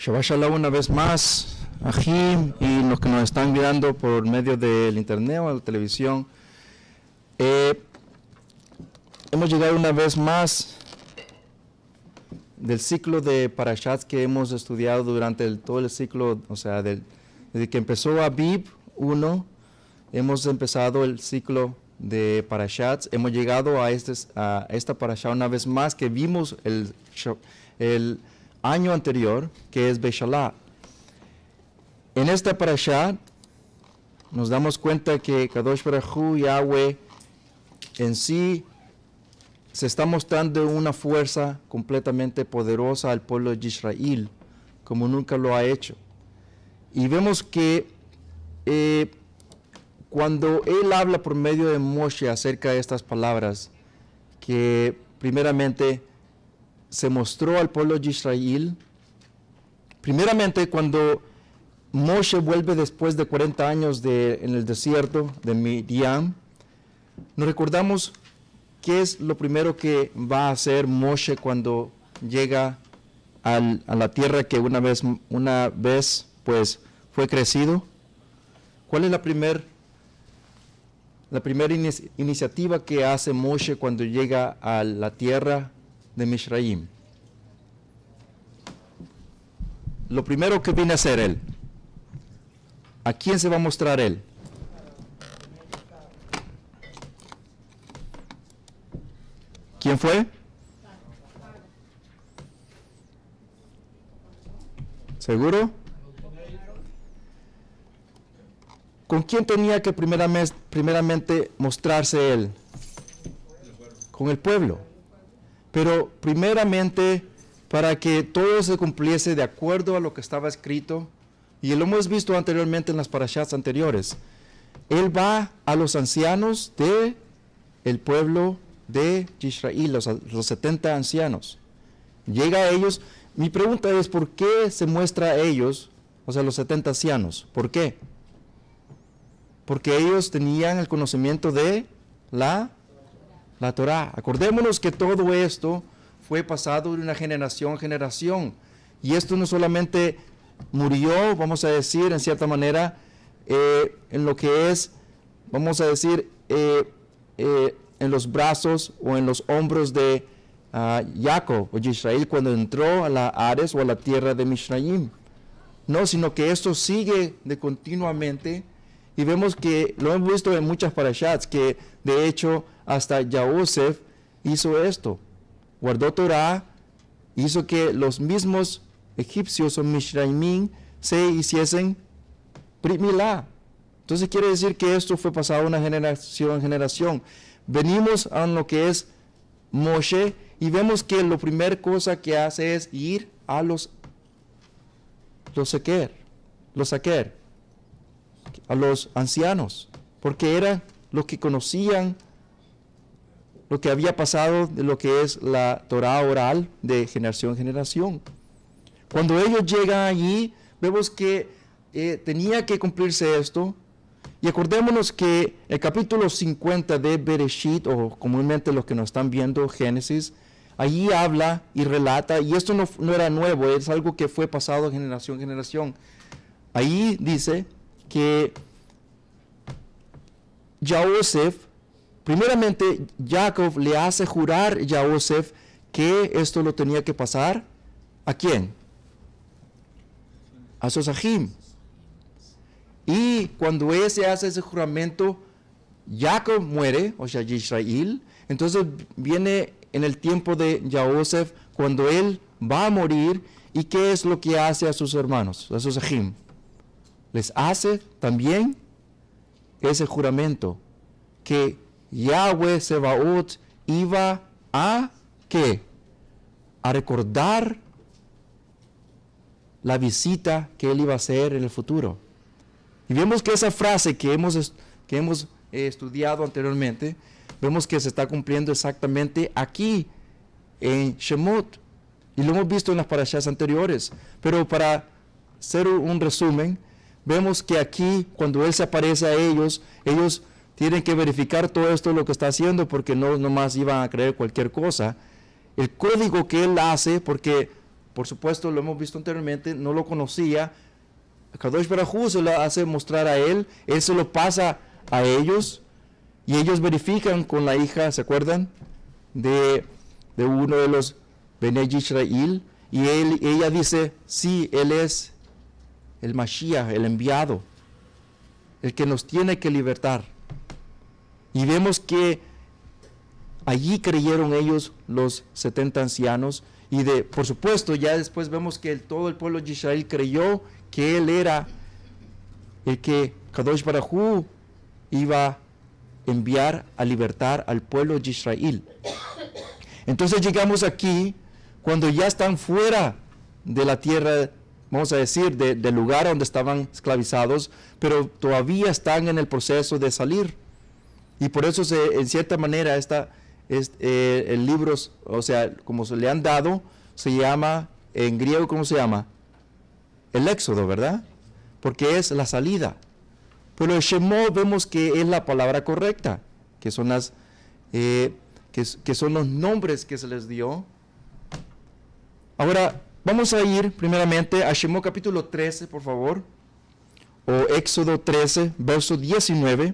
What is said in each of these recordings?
Shabbat Shalom una vez más, Ajim, y los que nos están mirando por medio del internet o la televisión. Hemos llegado una vez más del ciclo de Parashats que hemos estudiado durante todo el ciclo, o sea, desde que empezó Abib 1, hemos empezado el ciclo de Parashats. Hemos llegado a esta Parashat una vez más que vimos el año anterior, que es Beshalach. En esta Parashat nos damos cuenta que Kadosh Baruj Hu, Yahweh, en sí se está mostrando una fuerza completamente poderosa al pueblo de Israel, como nunca lo ha hecho. Y vemos que cuando él habla por medio de Moshe acerca de estas palabras, que primeramente se mostró al pueblo de Israel, primeramente cuando Moshe vuelve después de 40 años en el desierto de Midian, nos recordamos qué es lo primero que va a hacer Moshe cuando llega a la tierra que una vez pues fue crecido. ¿Cuál es la primera iniciativa que hace Moshe cuando llega a la tierra de Mishraim? Lo primero que viene a hacer él. ¿A quién se va a mostrar él? ¿Quién fue? ¿Seguro? ¿Con quién tenía que primeramente mostrarse él? Con el pueblo. Pero primeramente, para que todo se cumpliese de acuerdo a lo que estaba escrito, y lo hemos visto anteriormente en las parashas anteriores, él va a los ancianos del pueblo de Israel, los 70 ancianos. Llega a ellos. Mi pregunta es, ¿por qué se muestra a ellos, o sea, los 70 ancianos? ¿Por qué? Porque ellos tenían el conocimiento de la Torah. Acordémonos que todo esto fue pasado de una generación a generación. Y esto no solamente murió, vamos a decir, en cierta manera, en lo que es, vamos a decir, en los brazos o en los hombros de Jacob o Israel cuando entró a la Ares o a la tierra de Mishraim. No, sino que esto sigue de continuamente. Y vemos que lo hemos visto en muchas parashats, que de hecho hasta Yosef hizo esto. Guardó Torah, hizo que los mismos egipcios o Mishraimim se hiciesen Brit Milá. Entonces quiere decir que esto fue pasado de una generación en generación. Venimos a lo que es Moshe y vemos que la primera cosa que hace es ir a los saquer, a los ancianos, porque eran los que conocían lo que había pasado de lo que es la Torah oral de generación en generación. Cuando ellos llegan allí, vemos que tenía que cumplirse esto. Y acordémonos que el capítulo 50 de Bereshit, o comúnmente los que nos están viendo, Génesis, allí habla y relata, y esto no era nuevo, es algo que fue pasado de generación en generación. Ahí dice que Yosef, primeramente Jacob le hace jurar a Yosef que esto lo tenía que pasar. ¿A quién? A sus ajim. Y cuando se hace ese juramento, Jacob muere, o sea, Israel. Entonces viene en el tiempo de Yosef, cuando él va a morir, ¿y qué es lo que hace a sus hermanos, a sus ajim? Les hace también ese juramento, que Yahweh Sebaot iba a, ¿qué? A recordar la visita que él iba a hacer en el futuro. Y vemos que esa frase que hemos estudiado anteriormente, vemos que se está cumpliendo exactamente aquí, en Shemot. Y lo hemos visto en las parashas anteriores. Pero para hacer un resumen, vemos que aquí, cuando él se aparece a ellos tienen que verificar todo esto lo que está haciendo, porque no nomás iban a creer cualquier cosa. El código que él hace, porque por supuesto lo hemos visto anteriormente, no lo conocía. Kadosh Baruj Hu se lo hace mostrar a él se lo pasa a ellos, y ellos verifican con la hija, ¿se acuerdan? De uno de los Bnei Israel, y ella dice, sí, él es el Mashiach, el enviado, el que nos tiene que libertar. Y vemos que allí creyeron ellos los 70 ancianos, y por supuesto ya después vemos que todo el pueblo de Israel creyó que él era el que Kadosh Baruj Hu iba a enviar a libertar al pueblo de Israel. Entonces llegamos aquí cuando ya están fuera de la tierra, vamos a decir, del lugar donde estaban esclavizados, pero todavía están en el proceso de salir. Y por eso en cierta manera el libro, o sea, como se le han dado, se llama, en griego, ¿cómo se llama? El Éxodo, ¿verdad? Porque es la salida. Pero el Shemot vemos que es la palabra correcta, que son que son los nombres que se les dio. Ahora, vamos a ir primeramente a Shemot capítulo 13, por favor, o Éxodo 13, verso 19.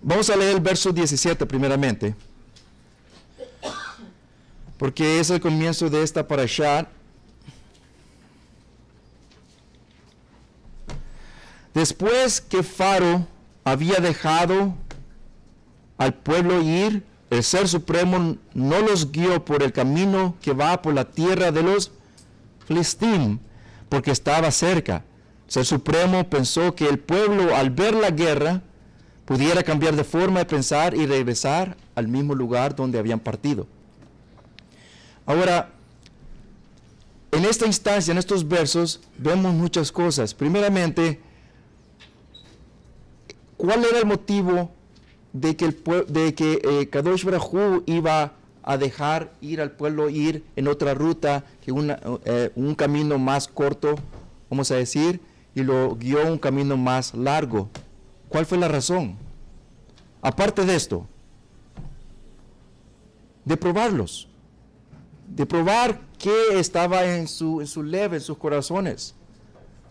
Vamos a leer el verso 17 primeramente, porque es el comienzo de esta parashá. Después que Faro había dejado al pueblo ir, el Ser Supremo no los guió por el camino que va por la tierra de los Filistín, porque estaba cerca. El Ser Supremo pensó que el pueblo, al ver la guerra, pudiera cambiar de forma de pensar y regresar al mismo lugar donde habían partido. Ahora, en esta instancia, en estos versos, vemos muchas cosas. Primeramente, ¿cuál era el motivo de que Kadosh Baruj Hu iba a dejar ir al pueblo, ir en otra ruta, que un camino más corto, vamos a decir, y lo guió un camino más largo? ¿Cuál fue la razón? Aparte de esto, de probarlos, de probar qué estaba en su leve, en sus corazones.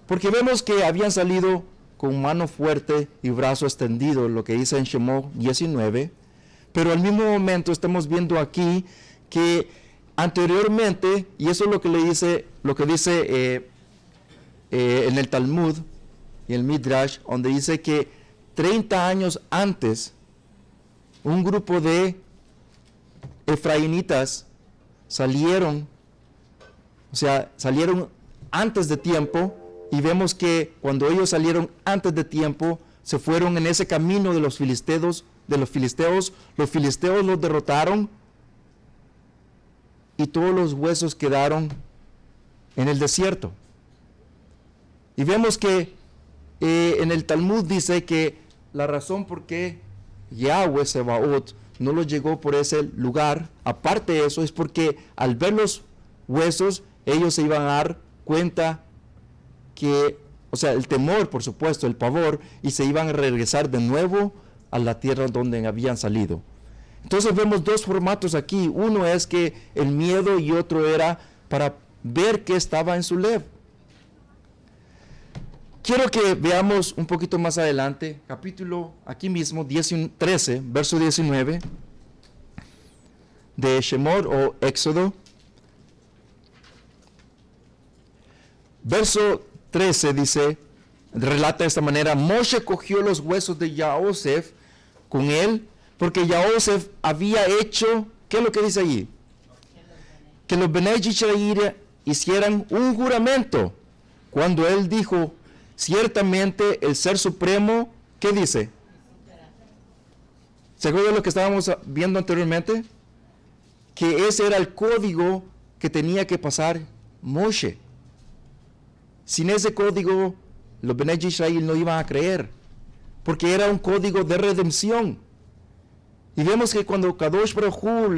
Porque vemos que habían salido con mano fuerte y brazo extendido, lo que dice en Shemot 19, pero al mismo momento estamos viendo aquí que anteriormente, y eso es lo que dice en el Talmud y el Midrash, donde dice que 30 años antes, un grupo de efraínitas salieron antes de tiempo, y vemos que cuando ellos salieron antes de tiempo, se fueron en ese camino de los filisteos, los filisteos los derrotaron, y todos los huesos quedaron en el desierto. Y vemos que en el Talmud dice que la razón por qué Yahweh Sebaot no los llegó por ese lugar, aparte de eso, es porque al ver los huesos, ellos se iban a dar cuenta el temor, por supuesto, el pavor, y se iban a regresar de nuevo a la tierra donde habían salido. Entonces vemos dos formatos aquí. Uno es que el miedo, y otro era para ver qué estaba en su lev. Quiero que veamos un poquito más adelante, capítulo aquí mismo, 13, verso 19, de Shemot o Éxodo. Verso 13 dice, relata de esta manera: Moshe cogió los huesos de Yahosef con él, porque Yahosef había hecho, ¿qué es lo que dice allí? Que los Bnei Israel hicieran un juramento, cuando él dijo, ciertamente el Ser Supremo, ¿qué dice? ¿Se acuerdan de lo que estábamos viendo anteriormente? Que ese era el código que tenía que pasar Moshe. Sin ese código, los Bnei Israel no iban a creer, porque era un código de redención. Y vemos que cuando Kadosh Baruj Hu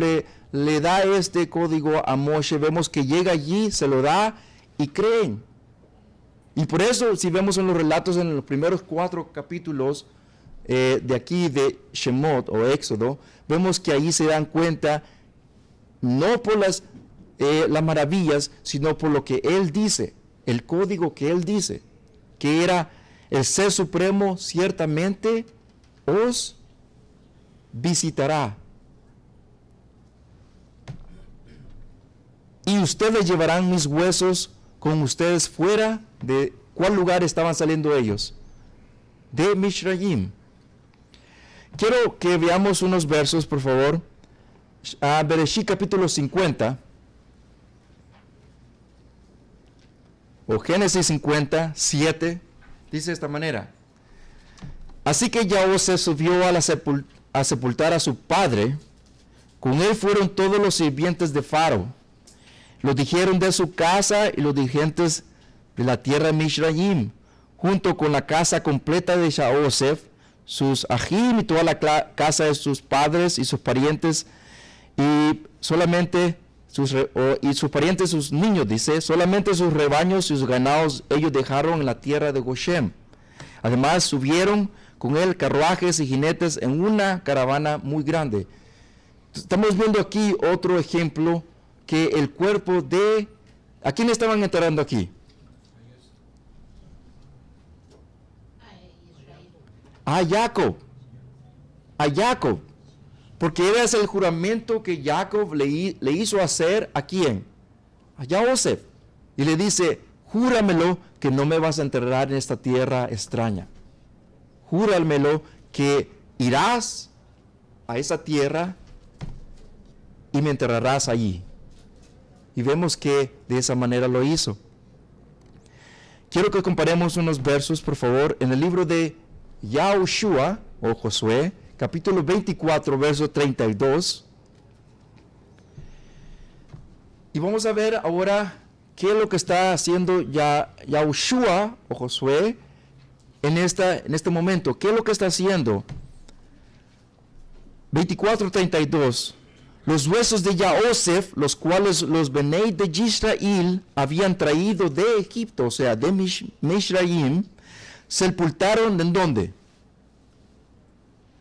le da este código a Moshe, vemos que llega allí, se lo da y creen. Y por eso, si vemos en los relatos en los primeros 4 capítulos de aquí de Shemot o Éxodo, vemos que allí se dan cuenta, no por las las maravillas, sino por lo que Él dice, el código que Él dice, que era el Ser Supremo ciertamente os visitará. Y ustedes llevarán mis huesos con ustedes fuera de ¿cuál lugar estaban saliendo ellos? De Mishraim. Quiero que veamos unos versos, por favor. A Bereshit capítulo 50. O Génesis 50, 7. Dice de esta manera. Así que Yahweh se subió a sepultar a su padre. Con él fueron todos los sirvientes de Faro. Los dijeron de su casa y los dirigentes de la tierra de Mishraim, junto con la casa completa de Yosef, sus ajim y toda la casa de sus padres y sus parientes, y solamente sus parientes, sus niños, dice, solamente sus rebaños y sus ganados ellos dejaron en la tierra de Goshem. Además subieron con él carruajes y jinetes en una caravana muy grande. Estamos viendo aquí otro ejemplo que el cuerpo de... ¿A quién estaban enterrando aquí? A Jacob. A Jacob. Porque era ese el juramento que Jacob le hizo hacer a quién? A Yosef. Y le dice, júramelo que no me vas a enterrar en esta tierra extraña. Júramelo que irás a esa tierra y me enterrarás allí. Y vemos que de esa manera lo hizo. Quiero que comparemos unos versos, por favor, en el libro de Yahushua, o Josué, capítulo 24, verso 32. Y vamos a ver ahora qué es lo que está haciendo Yahushua, o Josué, en este momento. ¿Qué es lo que está haciendo? 24:32. Los huesos de Yosef, los cuales los Benei de Israel habían traído de Egipto, o sea, de Mishraim, sepultaron ¿en dónde?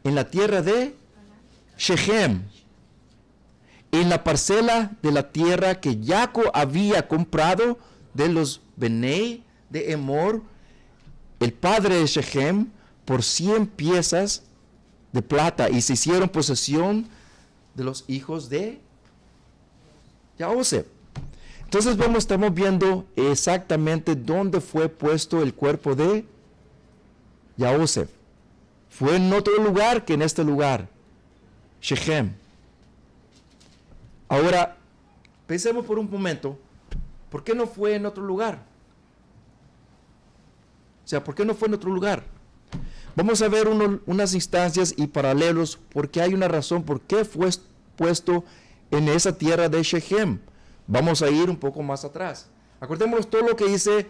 En la tierra de Shechem, en la parcela de la tierra que Jacob había comprado de los Benei de Emor, el padre de Shechem, por 100 piezas de plata, y se hicieron posesión de los hijos de Yosef. Entonces estamos viendo exactamente dónde fue puesto el cuerpo de Yosef. Fue en otro lugar que en este lugar, Shechem. Ahora, pensemos por un momento, ¿por qué no fue en otro lugar? O sea, ¿por qué no fue en otro lugar? Vamos a ver unas instancias y paralelos porque hay una razón por qué fue puesto en esa tierra de Shechem. Vamos a ir un poco más atrás. Acordémonos todo lo que dice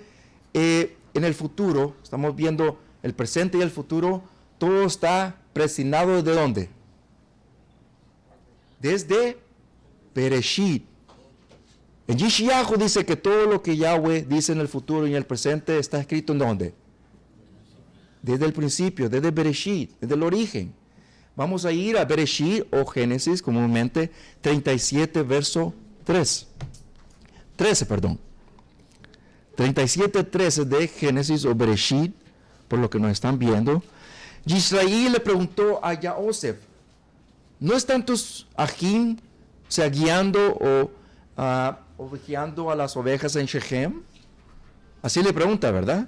en el futuro. Estamos viendo el presente y el futuro. Todo está predestinado ¿desde dónde? Desde Bereshit. En Yeshayahu dice que todo lo que Yahweh dice en el futuro y en el presente está escrito ¿en dónde? Desde el principio, desde Bereshit, desde el origen. Vamos a ir a Bereshit o Génesis, comúnmente 37, verso 13, perdón. 37, 13 de Génesis o Bereshit, por lo que nos están viendo. Israel le preguntó a Yosef, ¿no están tus ajim, o sea, guiando o vigiando a las ovejas en Shechem? Así le pregunta, ¿verdad?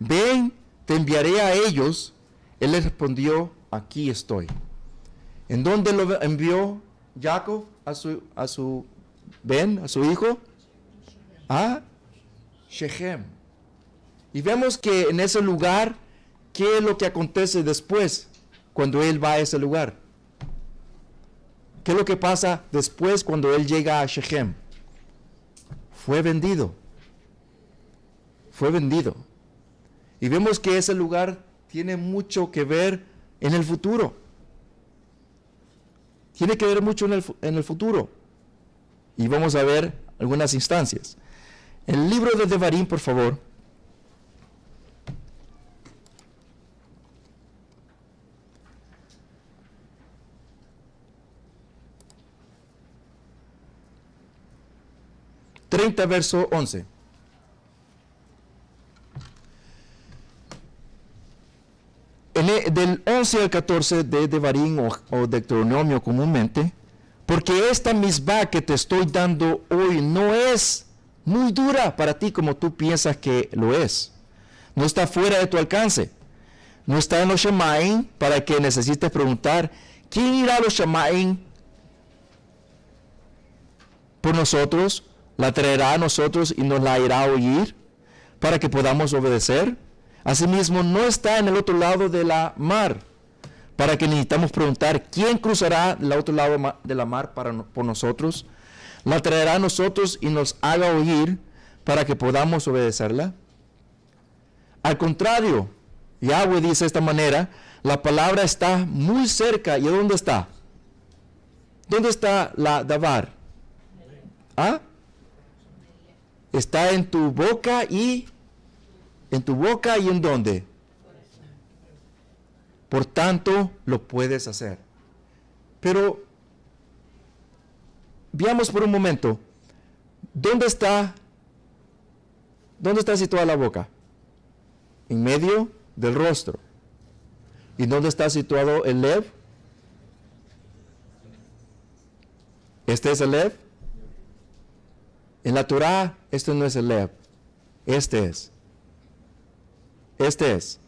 Ven, te enviaré a ellos. Él le respondió, aquí estoy. ¿En dónde lo envió Jacob a su hijo? A Shechem. Y vemos que en ese lugar, ¿qué es lo que acontece después cuando él va a ese lugar? ¿Qué es lo que pasa después cuando él llega a Shechem? Fue vendido. Fue vendido. Y vemos que ese lugar tiene mucho que ver en el futuro. Tiene que ver mucho en el futuro. Y vamos a ver algunas instancias. El libro de Devarim, por favor. 30, verso 11. Del 11 al 14 de Devarim o Deuteronomio comúnmente, porque esta misbah que te estoy dando hoy no es muy dura para ti como tú piensas que lo es. No está fuera de tu alcance. No está en los Shemaim para que necesites preguntar, ¿quién irá a los Shemaim por nosotros? ¿La traerá a nosotros y nos la irá a oír para que podamos obedecer? Asimismo, no está en el otro lado de la mar, para que necesitamos preguntar, ¿quién cruzará el otro lado de la mar por nosotros? ¿La traerá a nosotros y nos haga oír para que podamos obedecerla? Al contrario, Yahweh dice de esta manera, la palabra está muy cerca. ¿Y dónde está? ¿Dónde está la davar? ¿Ah? Está en tu boca y... ¿En tu boca y en dónde? Por tanto, lo puedes hacer. Pero, veamos por un momento, ¿dónde está situada la boca? En medio del rostro. ¿Y dónde está situado el lev? ¿Este es el lev? En la Torah, este no es el lev. Este es. Este es.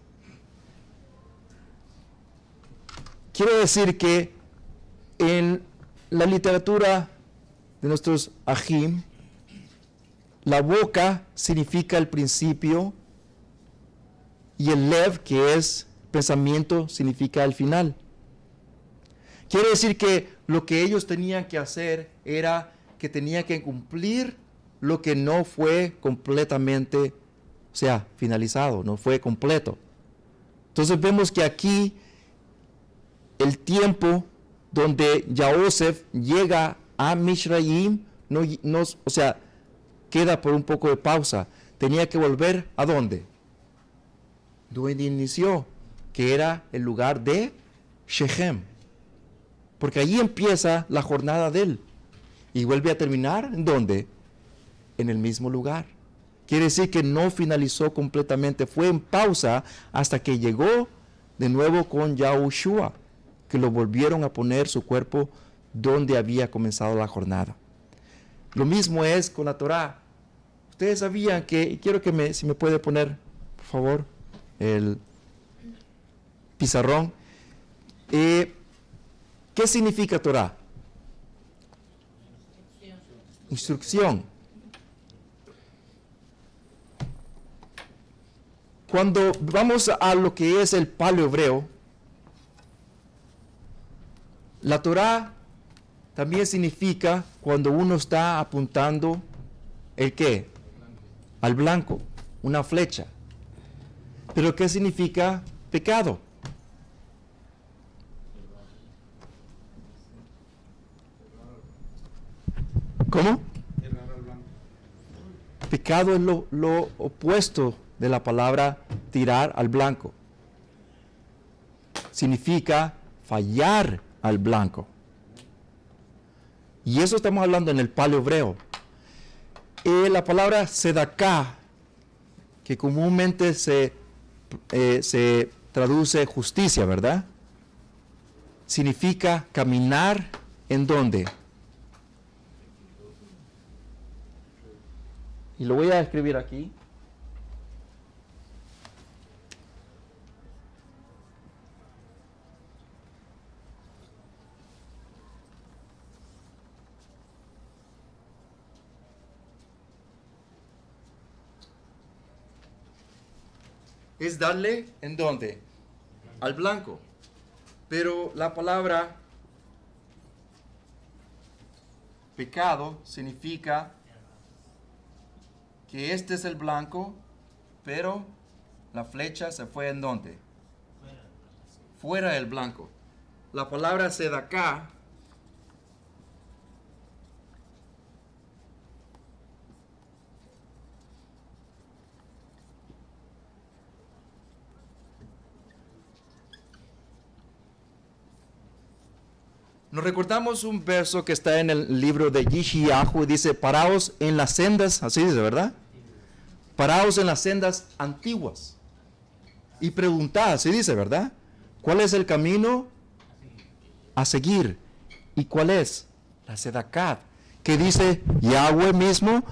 Quiero decir que en la literatura de nuestros ajim, la boca significa el principio y el lev, que es pensamiento, significa el final. Quiere decir que lo que ellos tenían que hacer era que tenían que cumplir lo que no fue completamente, o sea, finalizado, no fue completo. Entonces vemos que aquí el tiempo donde Yahosef llega a Mishraim, o sea, queda por un poco de pausa. Tenía que volver ¿a dónde? Donde inició, que era el lugar de Shechem. Porque allí empieza la jornada de él. Y vuelve a terminar, ¿en dónde? En el mismo lugar. Quiere decir que no finalizó completamente, fue en pausa hasta que llegó de nuevo con Yahushua, que lo volvieron a poner su cuerpo donde había comenzado la jornada. Lo mismo es con la Torah. Ustedes sabían que, y quiero que si me puede poner, por favor, el pizarrón. ¿Qué significa Torah? Instrucción. Cuando vamos a lo que es el paleo hebreo, la Torah también significa cuando uno está apuntando ¿el qué? Al blanco, una flecha. Pero ¿qué significa pecado? ¿Cómo? Pecado es lo opuesto de la palabra tirar al blanco. Significa fallar al blanco. Y eso estamos hablando en el paleo hebreo. La palabra sedaká, que comúnmente se traduce justicia, ¿verdad? Significa caminar ¿en dónde? Y lo voy a escribir aquí. Es darle ¿en dónde? Al blanco. Pero la palabra pecado significa que este es el blanco, pero la flecha se fue ¿en dónde? Fuera del blanco. La palabra sedaká Nos recordamos un verso que está en el libro de Yeshayahu y dice, paraos en las sendas, así dice, ¿verdad? Paraos en las sendas antiguas y preguntad, así dice, ¿verdad? ¿Cuál es el camino a seguir? ¿Y cuál es? La Sedakat, que dice Yahweh mismo.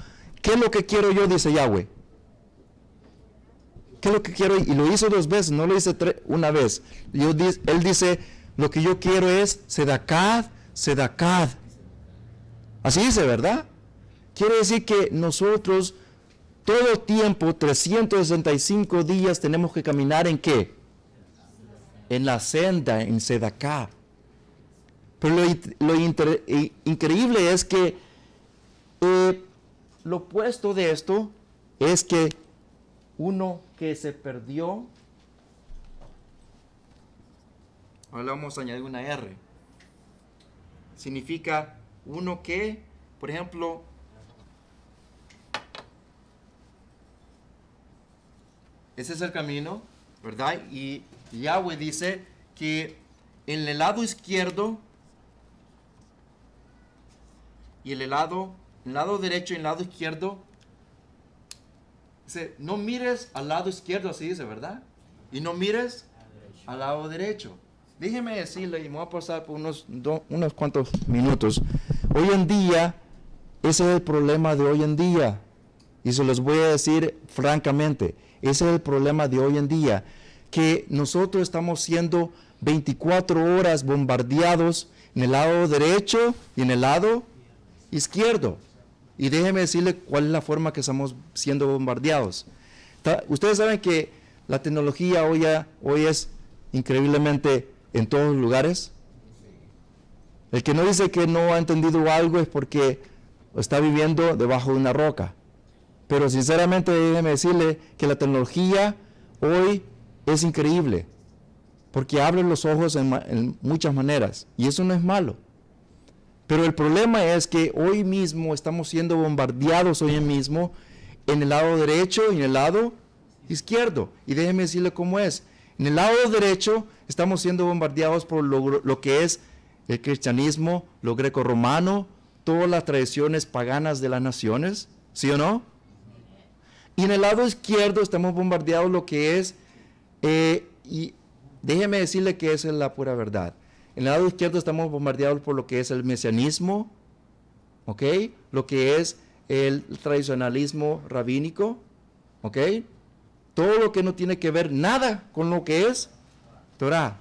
¿Qué es lo que quiero yo? Dice Yahweh. ¿Qué es lo que quiero? Y lo hizo 2 veces, no lo hice una vez. Él dice, lo que yo quiero es Sedakat, Sedakat. Así dice, ¿verdad? Quiere decir que nosotros todo el tiempo, 365 días, tenemos que caminar ¿en qué? En la senda, en Sedakat. Pero lo increíble es que lo opuesto de esto es que uno que se perdió, ahora vamos a añadir una R, significa uno que, por ejemplo, ese es el camino, ¿verdad? Y Yahweh dice que en el lado izquierdo y el lado derecho y el lado izquierdo, dice, no mires al lado izquierdo, así dice, ¿verdad? Y no mires al lado derecho. Déjeme decirle, y me voy a pasar por unos cuantos minutos. Hoy en día, ese es el problema de hoy en día. Y se los voy a decir francamente. Ese es el problema de hoy en día. Que nosotros estamos siendo 24 horas bombardeados en el lado derecho y en el lado izquierdo. Y déjeme decirle cuál es la forma que estamos siendo bombardeados. Ustedes saben que la tecnología hoy es increíblemente en todos los lugares. El que no dice que no ha entendido algo es porque está viviendo debajo de una roca. Pero sinceramente déjeme decirle que la tecnología hoy es increíble, porque abre los ojos en muchas maneras, y eso no es malo. Pero el problema es que hoy mismo estamos siendo bombardeados hoy mismo en el lado derecho y en el lado izquierdo. Y déjeme decirle cómo es. En el lado derecho estamos siendo bombardeados por lo que es el cristianismo, lo greco-romano, todas las tradiciones paganas de las naciones, ¿sí o no? Y en el lado izquierdo estamos bombardeados lo que es, y déjeme decirle que esa es la pura verdad. En el lado izquierdo estamos bombardeados por lo que es el mesianismo, ¿ok? Lo que es el tradicionalismo rabínico, ¿ok? Todo lo que no tiene que ver nada con lo que es Torah.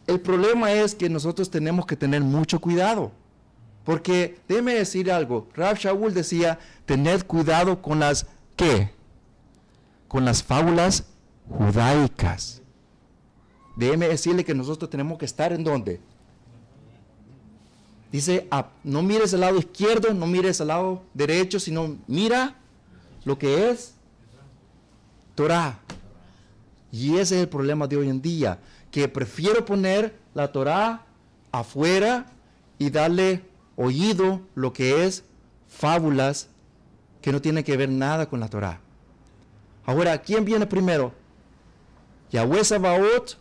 El problema es que nosotros tenemos que tener mucho cuidado. Porque, déjeme decir algo, Rav Shaul decía, tened cuidado con las, ¿qué? Con las fábulas judaicas. Déjeme decirle que nosotros tenemos que estar ¿en dónde? Dice, no mires al lado izquierdo, no mires al lado derecho, sino mira lo que es Torah. Y ese es el problema de hoy en día, que prefiero poner la Torah afuera y darle oído lo que es fábulas que no tienen que ver nada con la Torah. Ahora, ¿quién viene primero? ¿Yahweh Sabaoth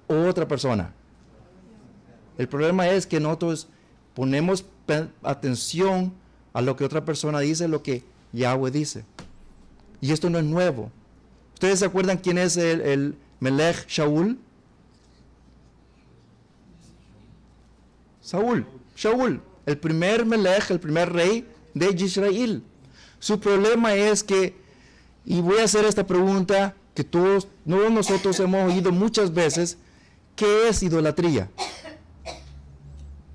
o otra persona? El problema es que nosotros ponemos atención a lo que otra persona dice, lo que Yahweh dice. Y esto no es nuevo. ¿Ustedes se acuerdan quién es el Melech Shaul? Shaul, el primer Melech, el primer rey de Israel. Su problema es que, y voy a hacer esta pregunta que todos nosotros hemos oído muchas veces, ¿qué es idolatría?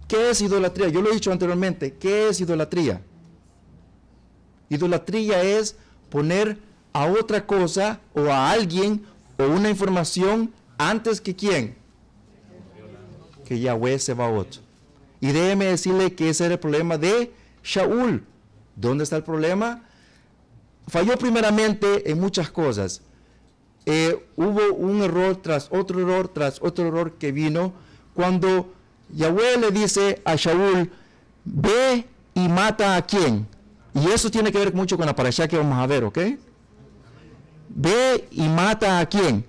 ¿Qué es idolatría? Yo lo he dicho anteriormente, ¿qué es idolatría? Idolatría es poner a otra cosa o a alguien o una información antes que ¿quién? Que Yahweh Sebaot. Y déjeme decirle que ese era el problema de Shaul. ¿Dónde está el problema? Falló primeramente en muchas cosas. Hubo un error tras otro error que vino cuando Yahweh le dice a Shaul, ve y mata a quién. Y eso tiene que ver mucho con la parashá que vamos a ver, ¿ok? Ve y mata a quién.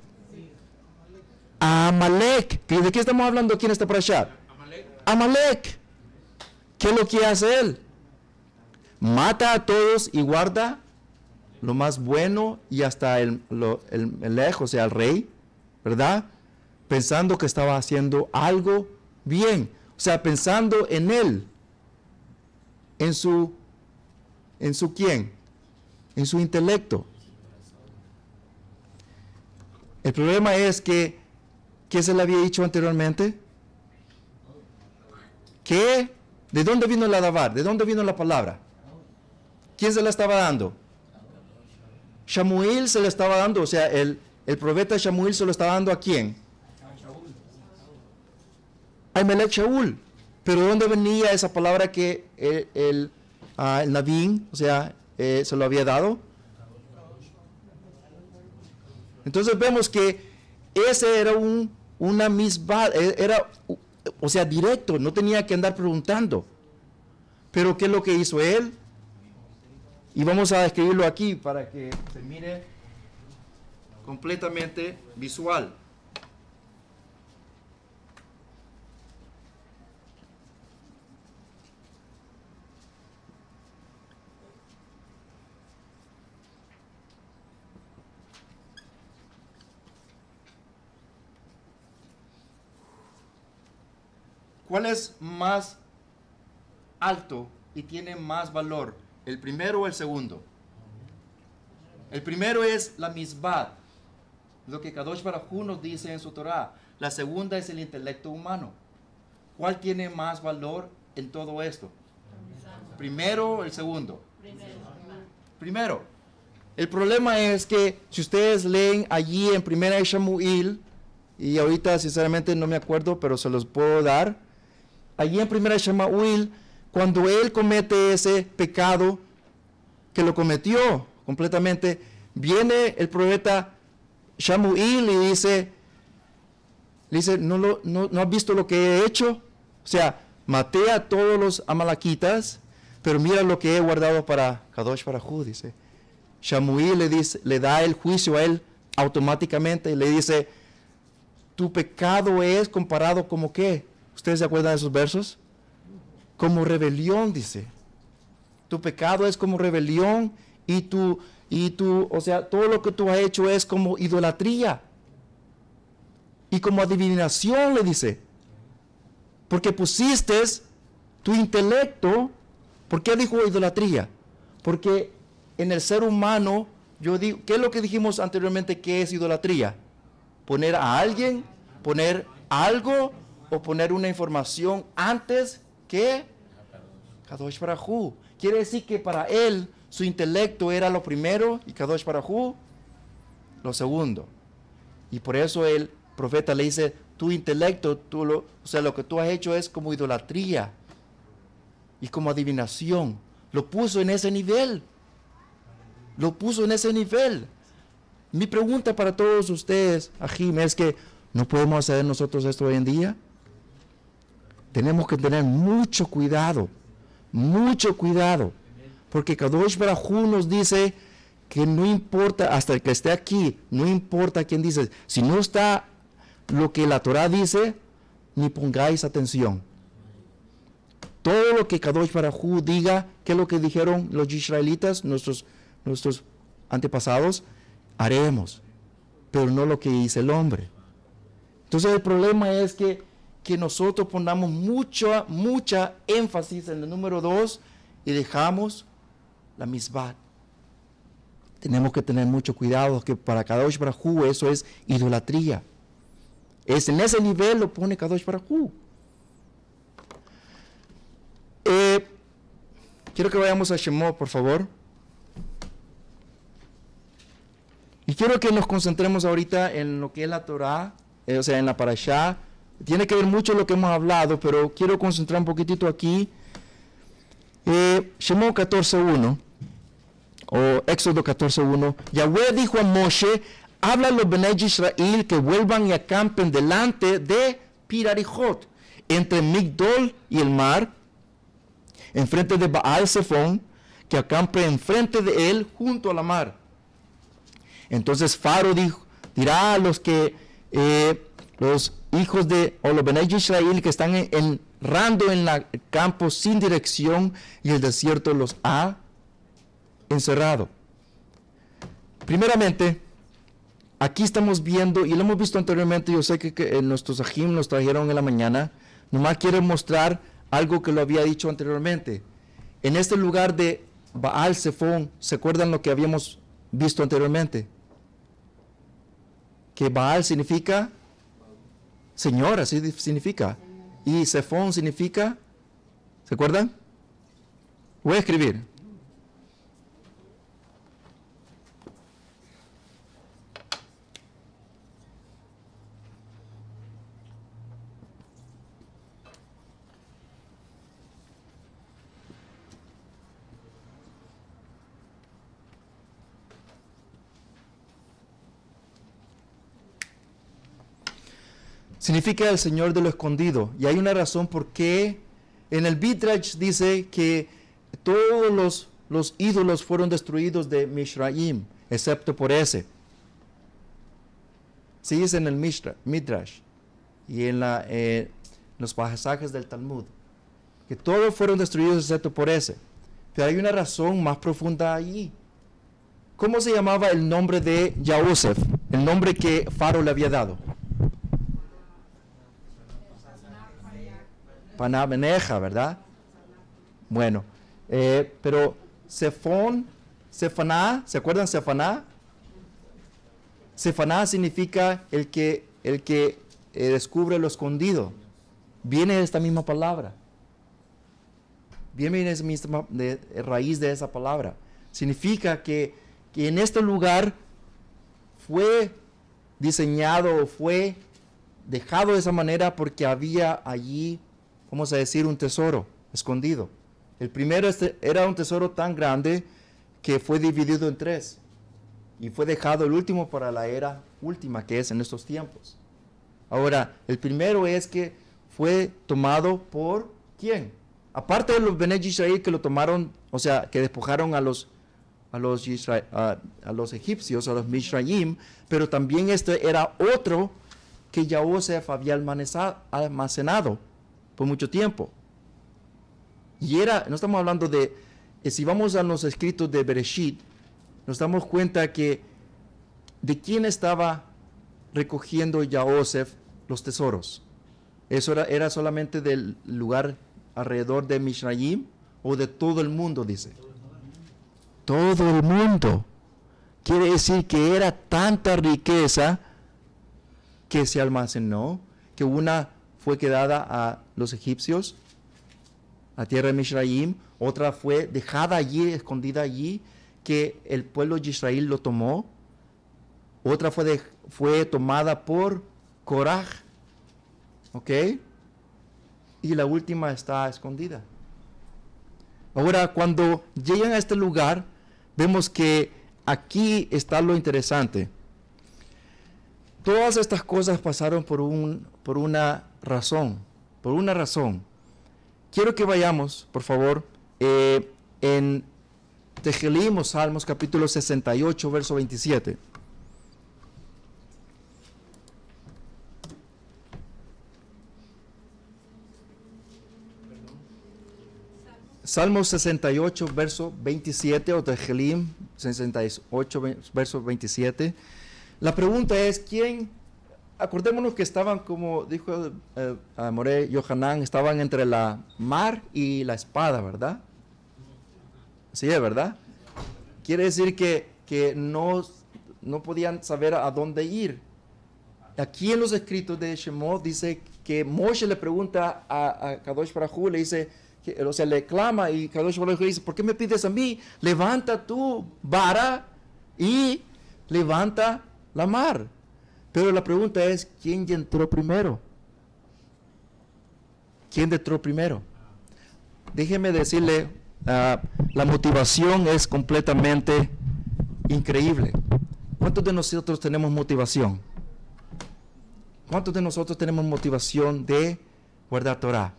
a Amalek. ¿De qué estamos hablando aquí en esta parasha? Amalek. ¿Qué es lo que hace él? Mata a todos y guarda lo más bueno y hasta el lejos, o sea, el rey, ¿verdad? Pensando que estaba haciendo algo bien. O sea, pensando en él. En su ¿quién? En su intelecto. El problema es que, ¿qué se le había dicho anteriormente? ¿Qué? ¿De dónde vino el adavar? ¿De dónde vino la palabra? ¿Quién se la estaba dando? Shamuel se le estaba dando, o sea, el profeta Shamuel se lo estaba dando ¿a quién? A Melech Shaul. Pero ¿de dónde venía esa palabra que el Navín, o sea, se lo había dado? Entonces vemos que ese era una misma, era, o sea, directo, no tenía que andar preguntando. Pero ¿qué es lo que hizo él? Y vamos a escribirlo aquí para que se mire completamente visual. ¿Cuál es más alto y tiene más valor? ¿El primero o el segundo? El primero es la misbah, lo que Kadosh Baruj Hu nos dice en su Torah. La segunda es el intelecto humano. ¿Cuál tiene más valor en todo esto? ¿Primero o el segundo? Primero. El problema es que si ustedes leen allí en 1 Shamuel, y ahorita sinceramente no me acuerdo, pero se los puedo dar. Allí en 1 Shamuel, cuando él comete ese pecado, que lo cometió completamente, viene el profeta Shamuel y dice, ¿no has visto lo que he hecho? O sea, maté a todos los amalequitas, pero mira lo que he guardado para Kadosh Baruj Hu, dice. Shamuel le da el juicio a él automáticamente y le dice, tu pecado es comparado como ¿qué? ¿Ustedes se acuerdan de esos versos? Como rebelión, dice. Tu pecado es como rebelión y tú, o sea, todo lo que tú has hecho es como idolatría. Y como adivinación, le dice. Porque pusiste tu intelecto. ¿Por qué dijo idolatría? Porque en el ser humano, yo digo, ¿qué es lo que dijimos anteriormente que es idolatría? Poner a alguien, poner algo o poner una información antes que Kadosh Baruj Hu. Quiere decir que para él su intelecto era lo primero y Kadosh Baruj Hu lo segundo. Y por eso el profeta le dice, tu intelecto, o sea, lo que tú has hecho es como idolatría y como adivinación. Lo puso en ese nivel. Lo puso en ese nivel. Mi pregunta para todos ustedes, Ajim, es que ¿no podemos hacer nosotros esto hoy en día? Tenemos que tener mucho cuidado, porque Kadosh Baruj Hu nos dice que no importa, hasta el que esté aquí, no importa quién dice, si no está lo que la Torah dice, ni pongáis atención. Todo lo que Kadosh Baruj Hu diga, que es lo que dijeron los israelitas, nuestros antepasados, haremos, pero no lo que dice el hombre. Entonces el problema es que nosotros pongamos mucha énfasis en el número 2 y dejamos la misbah. Tenemos que tener mucho cuidado, que para Kadosh Baruj Hu eso es idolatría. Es en ese nivel lo pone Kadosh Baruj Hu. Quiero que vayamos a Shemot, por favor. Y quiero que nos concentremos ahorita en lo que es la Torah, o sea, en la parashá. Tiene que ver mucho lo que hemos hablado, pero quiero concentrar un poquitito aquí. Shemot 14.1, o Éxodo 14.1. Yahweh dijo a Moshe, habla a los Bnei Israel que vuelvan y acampen delante de Pirarijot, entre Migdol y el mar, enfrente de Baal Zephón, que acampe enfrente de él junto a la mar. Entonces Faro dirá a los que los hijos de, o los Bnei Israel que están errando en el campo sin dirección, y el desierto los ha encerrado. Primeramente, aquí estamos viendo, y lo hemos visto anteriormente, yo sé que nuestros ajim nos trajeron en la mañana, nomás quiero mostrar algo que lo había dicho anteriormente. En este lugar de Baal Zephon, ¿se acuerdan lo que habíamos visto anteriormente? Que Baal significa Señor, así significa. Y Zephon significa, ¿se acuerdan? Voy a escribir. Significa el Señor de lo escondido. Y hay una razón por qué en el Midrash dice que todos los ídolos fueron destruidos de Mishraim, excepto por ese. Sí, dice en el Midrash y en los pasajes del Talmud, que todos fueron destruidos excepto por ese. Pero hay una razón más profunda allí. ¿Cómo se llamaba el nombre de Yahosef? El nombre que Faro le había dado. Panameneja, ¿verdad? Bueno, pero Sefaná, ¿se acuerdan Sefaná? Sefaná significa el que descubre lo escondido. Viene de esta misma palabra. Viene de esa misma raíz de esa palabra. Significa que en este lugar fue diseñado, fue dejado de esa manera porque había allí, vamos a decir, un tesoro escondido. El primero era un tesoro tan grande que fue dividido en tres y fue dejado el último para la era última, que es en estos tiempos. Ahora, el primero es que fue tomado por ¿quién? Aparte de los Bnei Israel que lo tomaron, o sea, que despojaron a los egipcios, a los Mishraim, pero también este era otro que Yahosef había almacenado por mucho tiempo. Y no estamos hablando de, si vamos a los escritos de Bereshit, nos damos cuenta que de quién estaba recogiendo Yahosef los tesoros. ¿Eso era solamente del lugar alrededor de Mishraim o de todo el mundo, dice? Todo el mundo. Quiere decir que era tanta riqueza que se almacenó, que una fue quedada a los egipcios, a tierra de Mishraim, otra fue dejada allí, escondida allí, que el pueblo de Israel lo tomó, otra fue tomada por Koraj, ¿ok? Y la última está escondida. Ahora, cuando llegan a este lugar, vemos que aquí está lo interesante. Todas estas cosas pasaron por una razón, Quiero que vayamos, por favor, en Tejelim o Salmos capítulo 68, verso 27. Salmos 68, verso 27, o Tejelim 68, verso 27. La pregunta es, acordémonos que estaban, como dijo Moré Yohanan, estaban entre la mar y la espada, ¿verdad? Sí, es verdad. Quiere decir que no podían saber a dónde ir. Aquí en los escritos de Shemot dice que Moshe le pregunta a Kadosh Baruj Hu, le dice, le clama, y Kadosh Baruj Hu dice, ¿por qué me pides a mí? Levanta tu vara y levanta la mar. Pero la pregunta es, ¿quién entró primero? ¿Quién entró primero? Déjeme decirle, la motivación es completamente increíble. ¿Cuántos de nosotros tenemos motivación? ¿Cuántos de nosotros tenemos motivación de guardar Torah?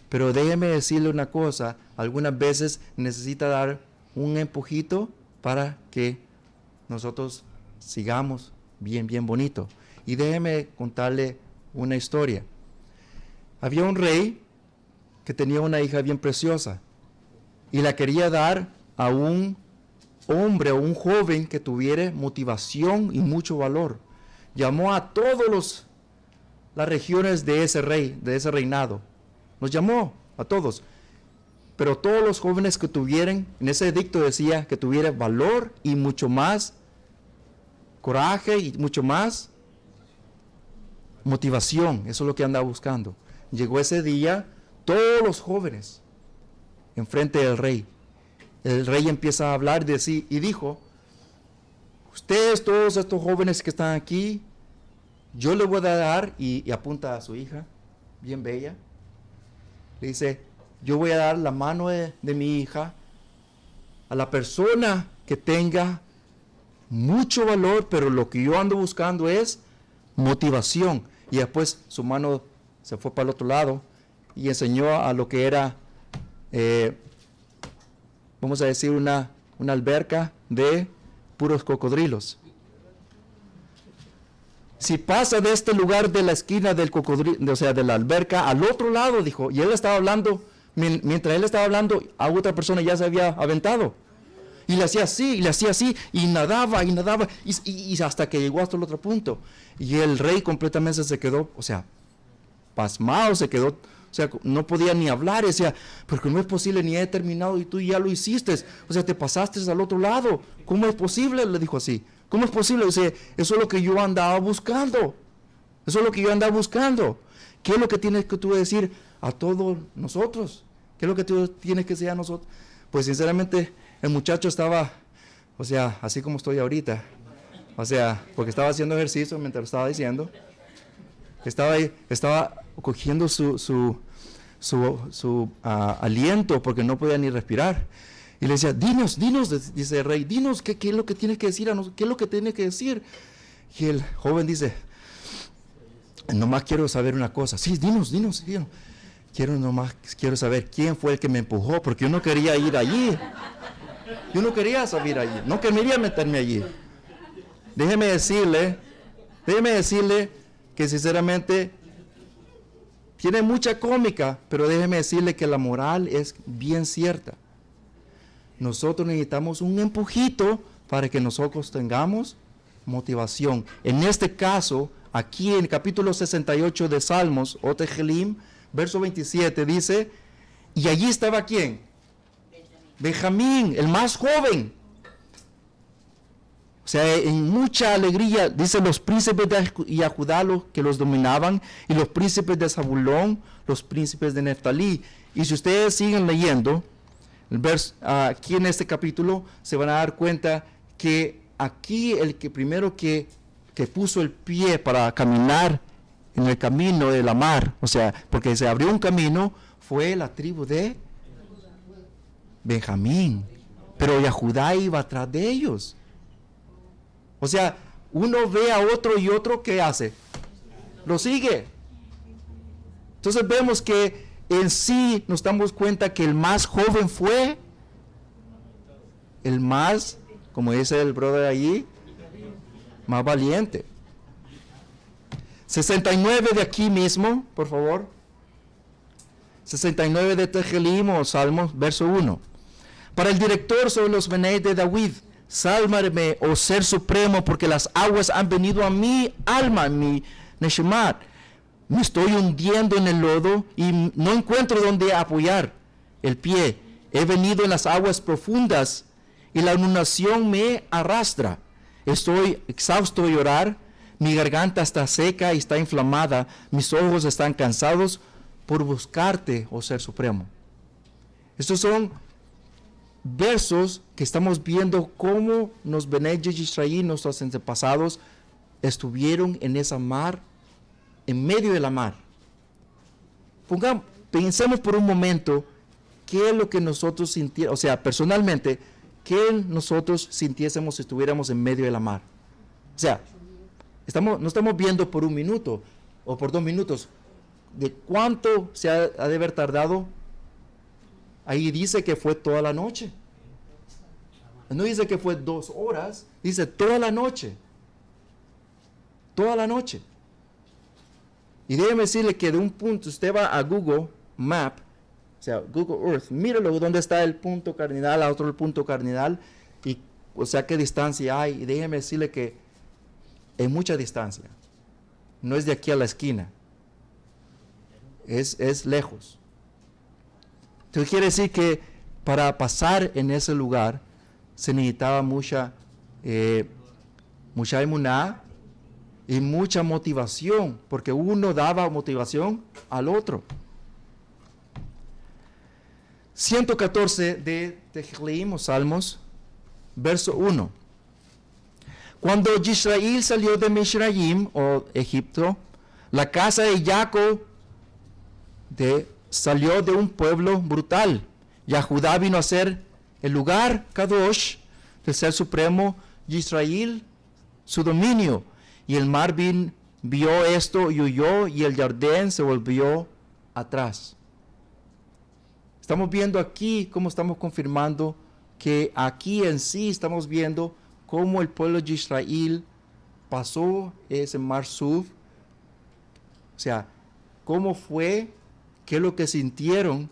Pero déjeme decirle una cosa, algunas veces necesita dar un empujito para que nosotros sigamos bien bonito. Y déjeme contarle una historia. Había un rey que tenía una hija bien preciosa y la quería dar a un hombre o un joven que tuviera motivación y mucho valor. Llamó a todas las regiones de ese rey, de ese reinado. Los llamó a todos. Pero todos los jóvenes que tuvieran, en ese edicto decía que tuviera valor y mucho más coraje y mucho más motivación. Eso es lo que andaba buscando. Llegó ese día, todos los jóvenes enfrente del rey. El rey empieza a hablar y dijo: ustedes, todos estos jóvenes que están aquí, yo les voy a dar, y apunta a su hija, bien bella, le dice: yo voy a dar la mano de mi hija a la persona que tenga mucho valor, pero lo que yo ando buscando es motivación. Y después su mano se fue para el otro lado y enseñó a lo que era, vamos a decir, una alberca de puros cocodrilos. Si pasa de este lugar de la esquina del cocodrilo, o sea, de la alberca, al otro lado, dijo, y él estaba hablando, mientras él estaba hablando, a otra persona ya se había aventado. Y le hacía así, y le hacía así, y nadaba, y hasta que llegó hasta el otro punto. Y el rey completamente se quedó, o sea, pasmado, se quedó, o sea, no podía ni hablar, decía, porque no es posible, ni he terminado, y tú ya lo hiciste, o sea, te pasaste al otro lado, ¿cómo es posible? Le dijo así, ¿cómo es posible? O sea, eso es lo que yo andaba buscando, eso es lo que yo andaba buscando. ¿Qué es lo que tienes que tú decir a todos nosotros? ¿Qué es lo que tú tienes que decir a nosotros? Pues sinceramente, el muchacho estaba, o sea, así como estoy ahorita, o sea, porque estaba haciendo ejercicio mientras lo estaba diciendo, estaba cogiendo su aliento porque no podía ni respirar. Y le decía, dinos, dice el rey, dinos, ¿qué es lo que tienes que decir a nosotros? ¿Qué es lo que tienes que decir? Y el joven dice, nomás quiero saber una cosa. Sí, dinos. Quiero saber quién fue el que me empujó, porque yo no quería ir allí. Yo no quería salir allí, no quería meterme allí. Déjeme decirle que sinceramente tiene mucha cómica, pero déjeme decirle que la moral es bien cierta. Nosotros necesitamos un empujito para que nosotros tengamos motivación. En este caso, aquí en el capítulo 68 de Salmos, o Tejelim, verso 27, dice, y allí estaba ¿quién? Benjamín, el más joven. O sea, en mucha alegría, dice, los príncipes de Judá que los dominaban, y los príncipes de Zabulón, los príncipes de Neftalí. Y si ustedes siguen leyendo, aquí en este capítulo, se van a dar cuenta que aquí el que primero que puso el pie para caminar en el camino de la mar, o sea, porque se abrió un camino, fue la tribu de Benjamín, pero Judá iba atrás de ellos. O sea, uno ve a otro y otro, ¿qué hace? Lo sigue. Entonces vemos que en sí nos damos cuenta que el más joven fue el más, como dice el brother allí, más valiente. 69 de aquí mismo, por favor. 69 de Tejelim o Salmos, verso 1. Para el director sobre los Benei de David, sálvame, oh ser supremo, porque las aguas han venido a mi alma, mi Neshemat. Me estoy hundiendo en el lodo y no encuentro donde apoyar el pie. He venido en las aguas profundas y la inundación me arrastra. Estoy exhausto de llorar, mi garganta está seca y está inflamada, mis ojos están cansados por buscarte, oh ser supremo. Estos son versos que estamos viendo cómo los Benei Israel, nuestros antepasados, estuvieron en esa mar, en medio de la mar. Pensemos por un momento qué es lo que nosotros sintiéramos, o sea, personalmente, qué nosotros sintiésemos si estuviéramos en medio de la mar. O sea, no estamos viendo por un minuto o por 2 minutos de cuánto se ha de haber tardado. Ahí dice que fue toda la noche. No dice que fue 2 horas, dice toda la noche. toda la noche. Y déjeme decirle que de un punto, usted va a Google Map, o sea, Google Earth, míralo dónde está el punto cardinal, a otro el punto cardinal, y o sea, qué distancia hay. Y déjeme decirle que hay mucha distancia. No es de aquí a la esquina. Es lejos. Entonces quiere decir que para pasar en ese lugar se necesitaba mucha emuná y mucha motivación, porque uno daba motivación al otro. 114 de leímos Salmos, verso 1. Cuando Israel salió de Misraim, o Egipto, la casa de Jacob salió de un pueblo brutal. Y a Judá vino a ser el lugar Kadosh del Ser Supremo, y Israel su dominio. Y el mar vio esto y huyó, y el Jordán se volvió atrás. Estamos viendo aquí cómo estamos confirmando que aquí en sí estamos viendo cómo el pueblo de Israel pasó ese mar Suf. O sea, cómo fue, qué es lo que sintieron,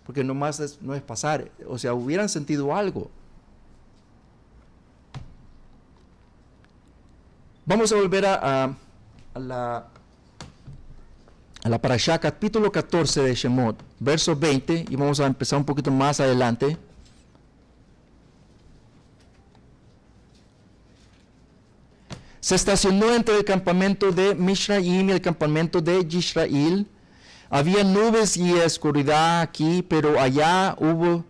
porque nomás no es pasar, o sea, hubieran sentido algo. Vamos a volver a la Parashá, capítulo 14 de Shemot, verso 20, y vamos a empezar un poquito más adelante. Se estacionó entre el campamento de Misraim y el campamento de Israel. Había nubes y oscuridad aquí, pero allá hubo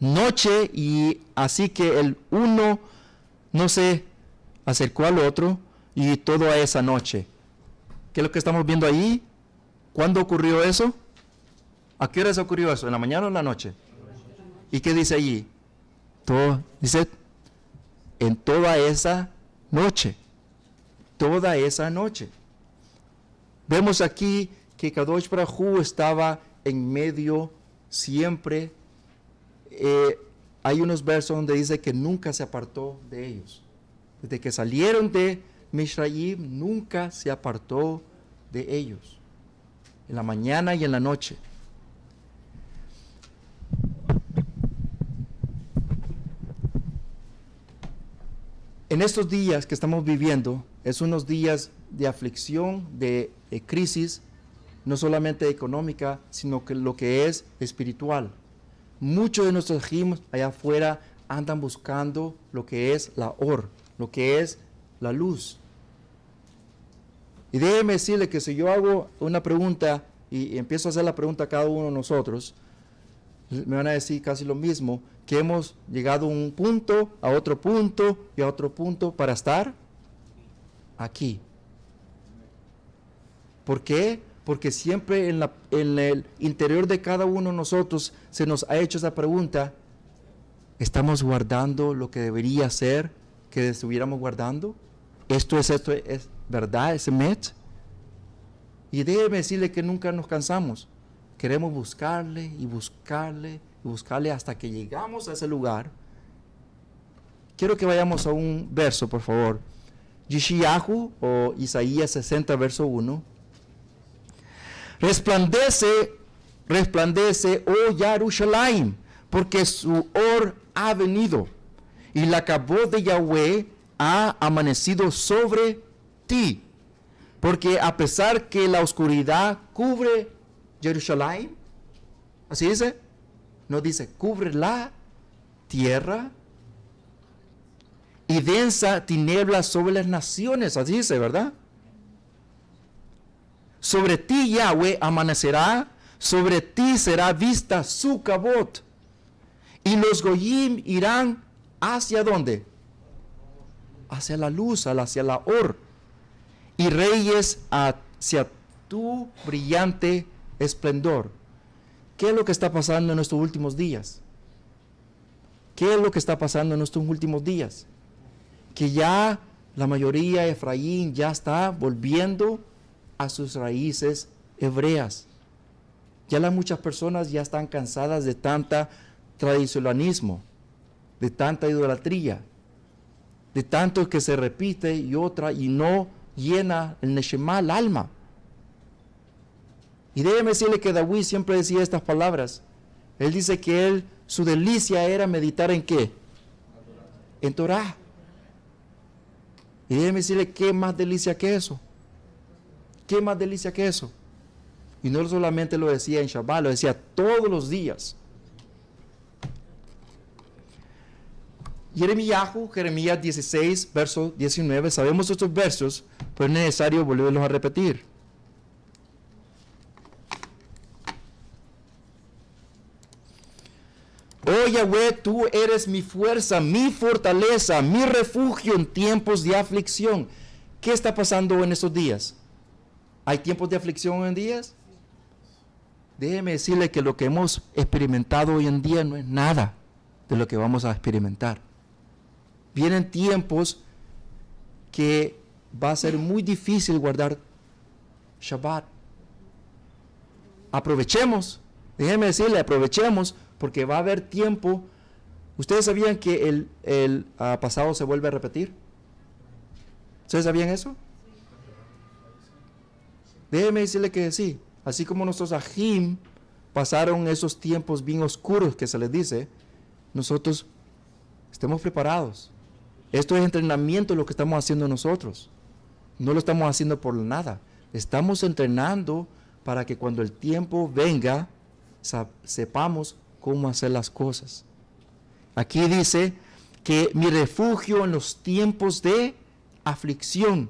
noche, y así que el uno no se acercó al otro, y toda esa noche. ¿Qué es lo que estamos viendo ahí? ¿Cuándo ocurrió eso? ¿A qué horas ocurrió eso? ¿En la mañana o en la noche? ¿Y qué dice allí? Dice, en toda esa noche. Toda esa noche. Vemos aquí que Kadosh Baruj Hu estaba en medio siempre. Hay unos versos donde dice que nunca se apartó de ellos. Desde que salieron de Misraim, nunca se apartó de ellos. En la mañana y en la noche. En estos días que estamos viviendo, es unos días de aflicción, de crisis, no solamente económica, sino que lo que es espiritual. Muchos de nuestros hijos allá afuera andan buscando lo que es la or, lo que es la luz. Y déjeme decirle que si yo hago una pregunta y empiezo a hacer la pregunta a cada uno de nosotros, me van a decir casi lo mismo, que hemos llegado a un punto, a otro punto y a otro punto para estar aquí. ¿Por qué? Porque siempre en el interior de cada uno de nosotros se nos ha hecho esa pregunta: ¿estamos guardando lo que debería ser que estuviéramos guardando? ¿Esto es verdad, ese met? Y déjeme decirle que nunca nos cansamos. Queremos buscarle y buscarle y buscarle hasta que llegamos a ese lugar. Quiero que vayamos a un verso, por favor. Yeshayahu, o Isaías 60, verso 1. Resplandece, oh Yarushalayim, porque su or ha venido, y la cabot de Yahweh ha amanecido sobre ti. Porque a pesar que la oscuridad cubre Jerusalén, así dice, no dice cubre la tierra, y densa tiniebla sobre las naciones, así dice, ¿verdad? Sobre ti Yahweh amanecerá, sobre ti será vista su cabot, y los goyim irán hacia ¿dónde? Hacia la luz, hacia la or, y reyes hacia tu brillante esplendor. ¿Qué es lo que está pasando en nuestros últimos días? ¿Qué es lo que está pasando en nuestros últimos días? Que ya la mayoría de Efraín ya está volviendo a sus raíces hebreas. Ya muchas personas ya están cansadas de tanta tradicionalismo, de tanta idolatría, de tanto que se repite y no llena el neshama, el alma. Y déjeme decirle que David siempre decía estas palabras. Él dice que su delicia era meditar ¿en qué? En Torah. Y déjeme decirle, ¿qué más delicia que eso? ¿Qué más delicia que eso? Y no solamente lo decía en Shabbat, lo decía todos los días. Jeremías 16, verso 19. Sabemos estos versos, pero es necesario volverlos a repetir. Oh Yahweh, tú eres mi fuerza, mi fortaleza, mi refugio en tiempos de aflicción. ¿Qué está pasando en estos días? ¿Hay tiempos de aflicción en días? Déjeme decirle que lo que hemos experimentado hoy en día no es nada de lo que vamos a experimentar. Vienen tiempos que va a ser muy difícil guardar Shabbat. Aprovechemos, déjeme decirle, aprovechemos, porque va a haber tiempo. ¿Ustedes sabían que el pasado se vuelve a repetir? ¿Ustedes sabían eso? Déjeme decirle que sí. Así como nuestros ajim pasaron esos tiempos bien oscuros que se les dice, nosotros estemos preparados. Esto es entrenamiento lo que estamos haciendo nosotros. No lo estamos haciendo por nada. Estamos entrenando para que cuando el tiempo venga, sepamos cómo hacer las cosas. Aquí dice que mi refugio en los tiempos de aflicción.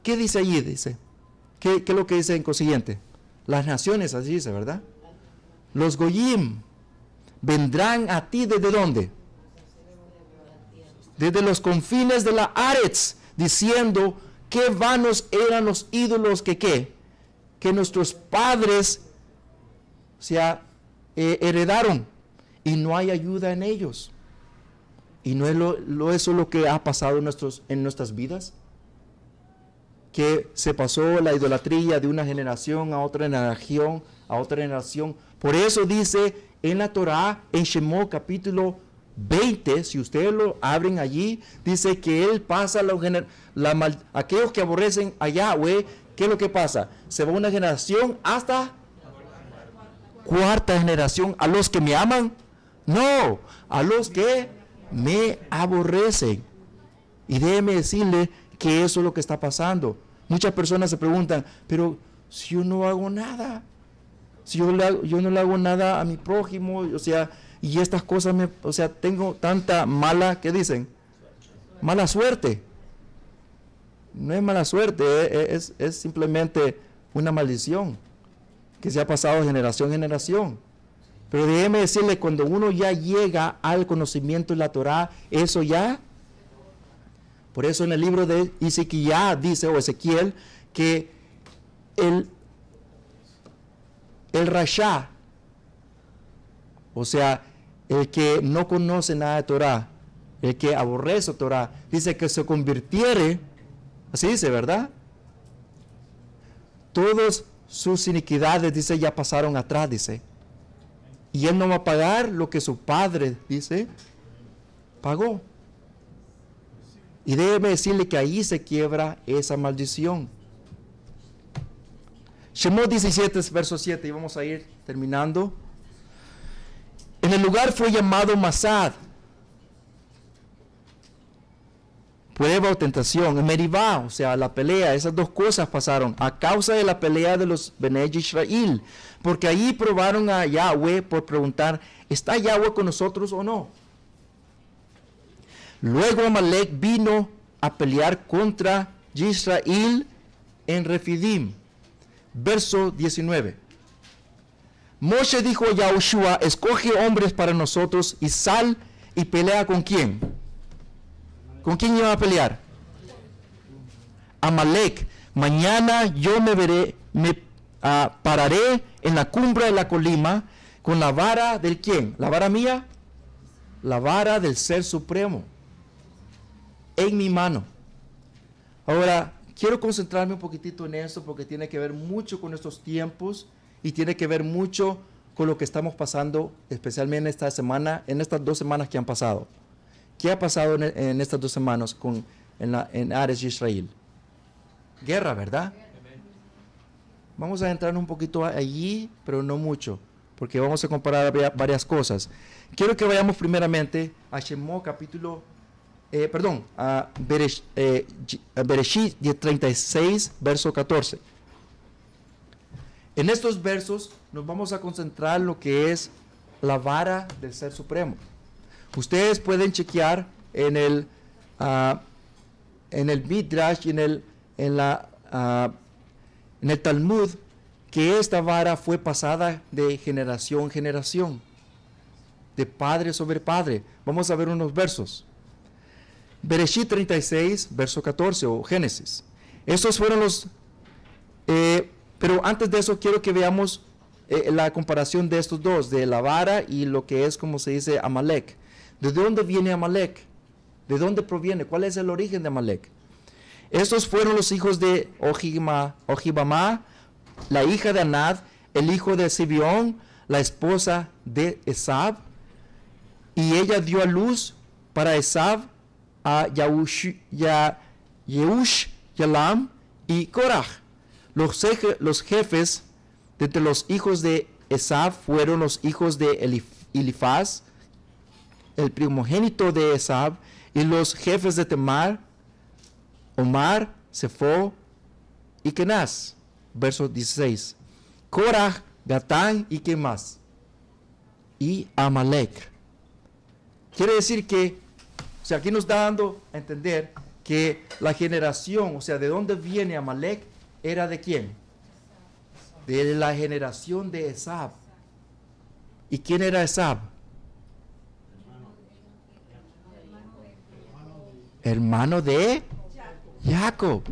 ¿Qué dice allí? Dice, ¿qué es lo que dice en consiguiente? Las naciones, así dice, ¿verdad? Los goyim vendrán a ti ¿desde dónde? Desde los confines de la Aretz, diciendo qué vanos eran los ídolos que nuestros padres heredaron, y no hay ayuda en ellos. Y no es eso lo que ha pasado en nuestras vidas, que se pasó la idolatría de una generación a otra generación. Por eso dice en la Torah, en Shemot capítulo 20, si ustedes lo abren allí, dice que Él pasa aquellos que aborrecen a Yahweh. ¿Qué es lo que pasa? Se va una generación hasta cuarta generación. ¿A los que me aman? No, a los que me aborrecen. Y déjeme decirle que eso es lo que está pasando. Muchas personas se preguntan, pero si yo no hago nada, si yo no le hago nada a mi prójimo, y estas cosas, tengo tanta mala, ¿qué dicen? Mala suerte. No es mala suerte, es simplemente una maldición que se ha pasado de generación en generación. Pero déjeme decirle, cuando uno ya llega al conocimiento de la Torah, eso ya. Por eso en el libro de Ezequiel dice, o Ezequiel, que el Rasha, el que no conoce nada de Torah, el que aborrece Torah, dice que se convirtiere, así dice, ¿verdad? Todas sus iniquidades, dice, ya pasaron atrás, dice. Y él no va a pagar lo que su padre, dice, pagó. Y déjeme decirle que ahí se quiebra esa maldición. Shemot 17, verso 7, y vamos a ir terminando. En el lugar fue llamado Masad, prueba o tentación. En Meribá, la pelea, esas dos cosas pasaron a causa de la pelea de los Bnei Israel, porque allí probaron a Yahweh por preguntar, ¿está Yahweh con nosotros o no? Luego Amalek vino a pelear contra Israel en Refidim. Verso 19. Moshe dijo a Yahushua, escoge hombres para nosotros y sal y pelea ¿con quién? ¿Con quién iba a pelear? Amalek. Mañana yo pararé en la cumbre de la colina con la vara del ¿quién? ¿La vara mía? La vara del Ser Supremo en mi mano. Ahora, quiero concentrarme un poquitito en eso porque tiene que ver mucho con estos tiempos y tiene que ver mucho con lo que estamos pasando, especialmente esta semana, en estas 2 semanas que han pasado. ¿Qué ha pasado en estas 2 semanas en Ares Israel? Guerra, ¿verdad? Vamos a entrar un poquito allí, pero no mucho, porque vamos a comparar varias cosas. Quiero que vayamos primeramente a Shemot capítulo, a Bereshit 36, verso 14. En estos versos nos vamos a concentrar en lo que es la vara del Ser Supremo. Ustedes pueden chequear en el Midrash y en el Talmud que esta vara fue pasada de generación en generación, de padre sobre padre. Vamos a ver unos versos. Bereshit 36, verso 14, o Génesis. Estos fueron los... pero antes de eso quiero que veamos la comparación de estos dos, de la vara y lo que es, como se dice, Amalek. ¿De dónde viene Amalek? ¿De dónde proviene? ¿Cuál es el origen de Amalek? Estos fueron los hijos de Ohibamá, la hija de Anad, el hijo de Sibión, la esposa de Esab, y ella dio a luz para Esab a Yeush, Yalam y Korah. Los jefes de entre los hijos de Esab fueron los hijos de Elifaz, el primogénito de Esab, y los jefes de Temar, Omar, Sefo y Kenaz. Verso 16. Korah, Gatán y ¿qué más? Y Amalek. Quiere decir que, o sea, aquí nos está dando a entender que la generación, o sea, de dónde viene Amalek, era de quién? De la generación de Esab. ¿Y quién era Esab? Hermano de Jacob,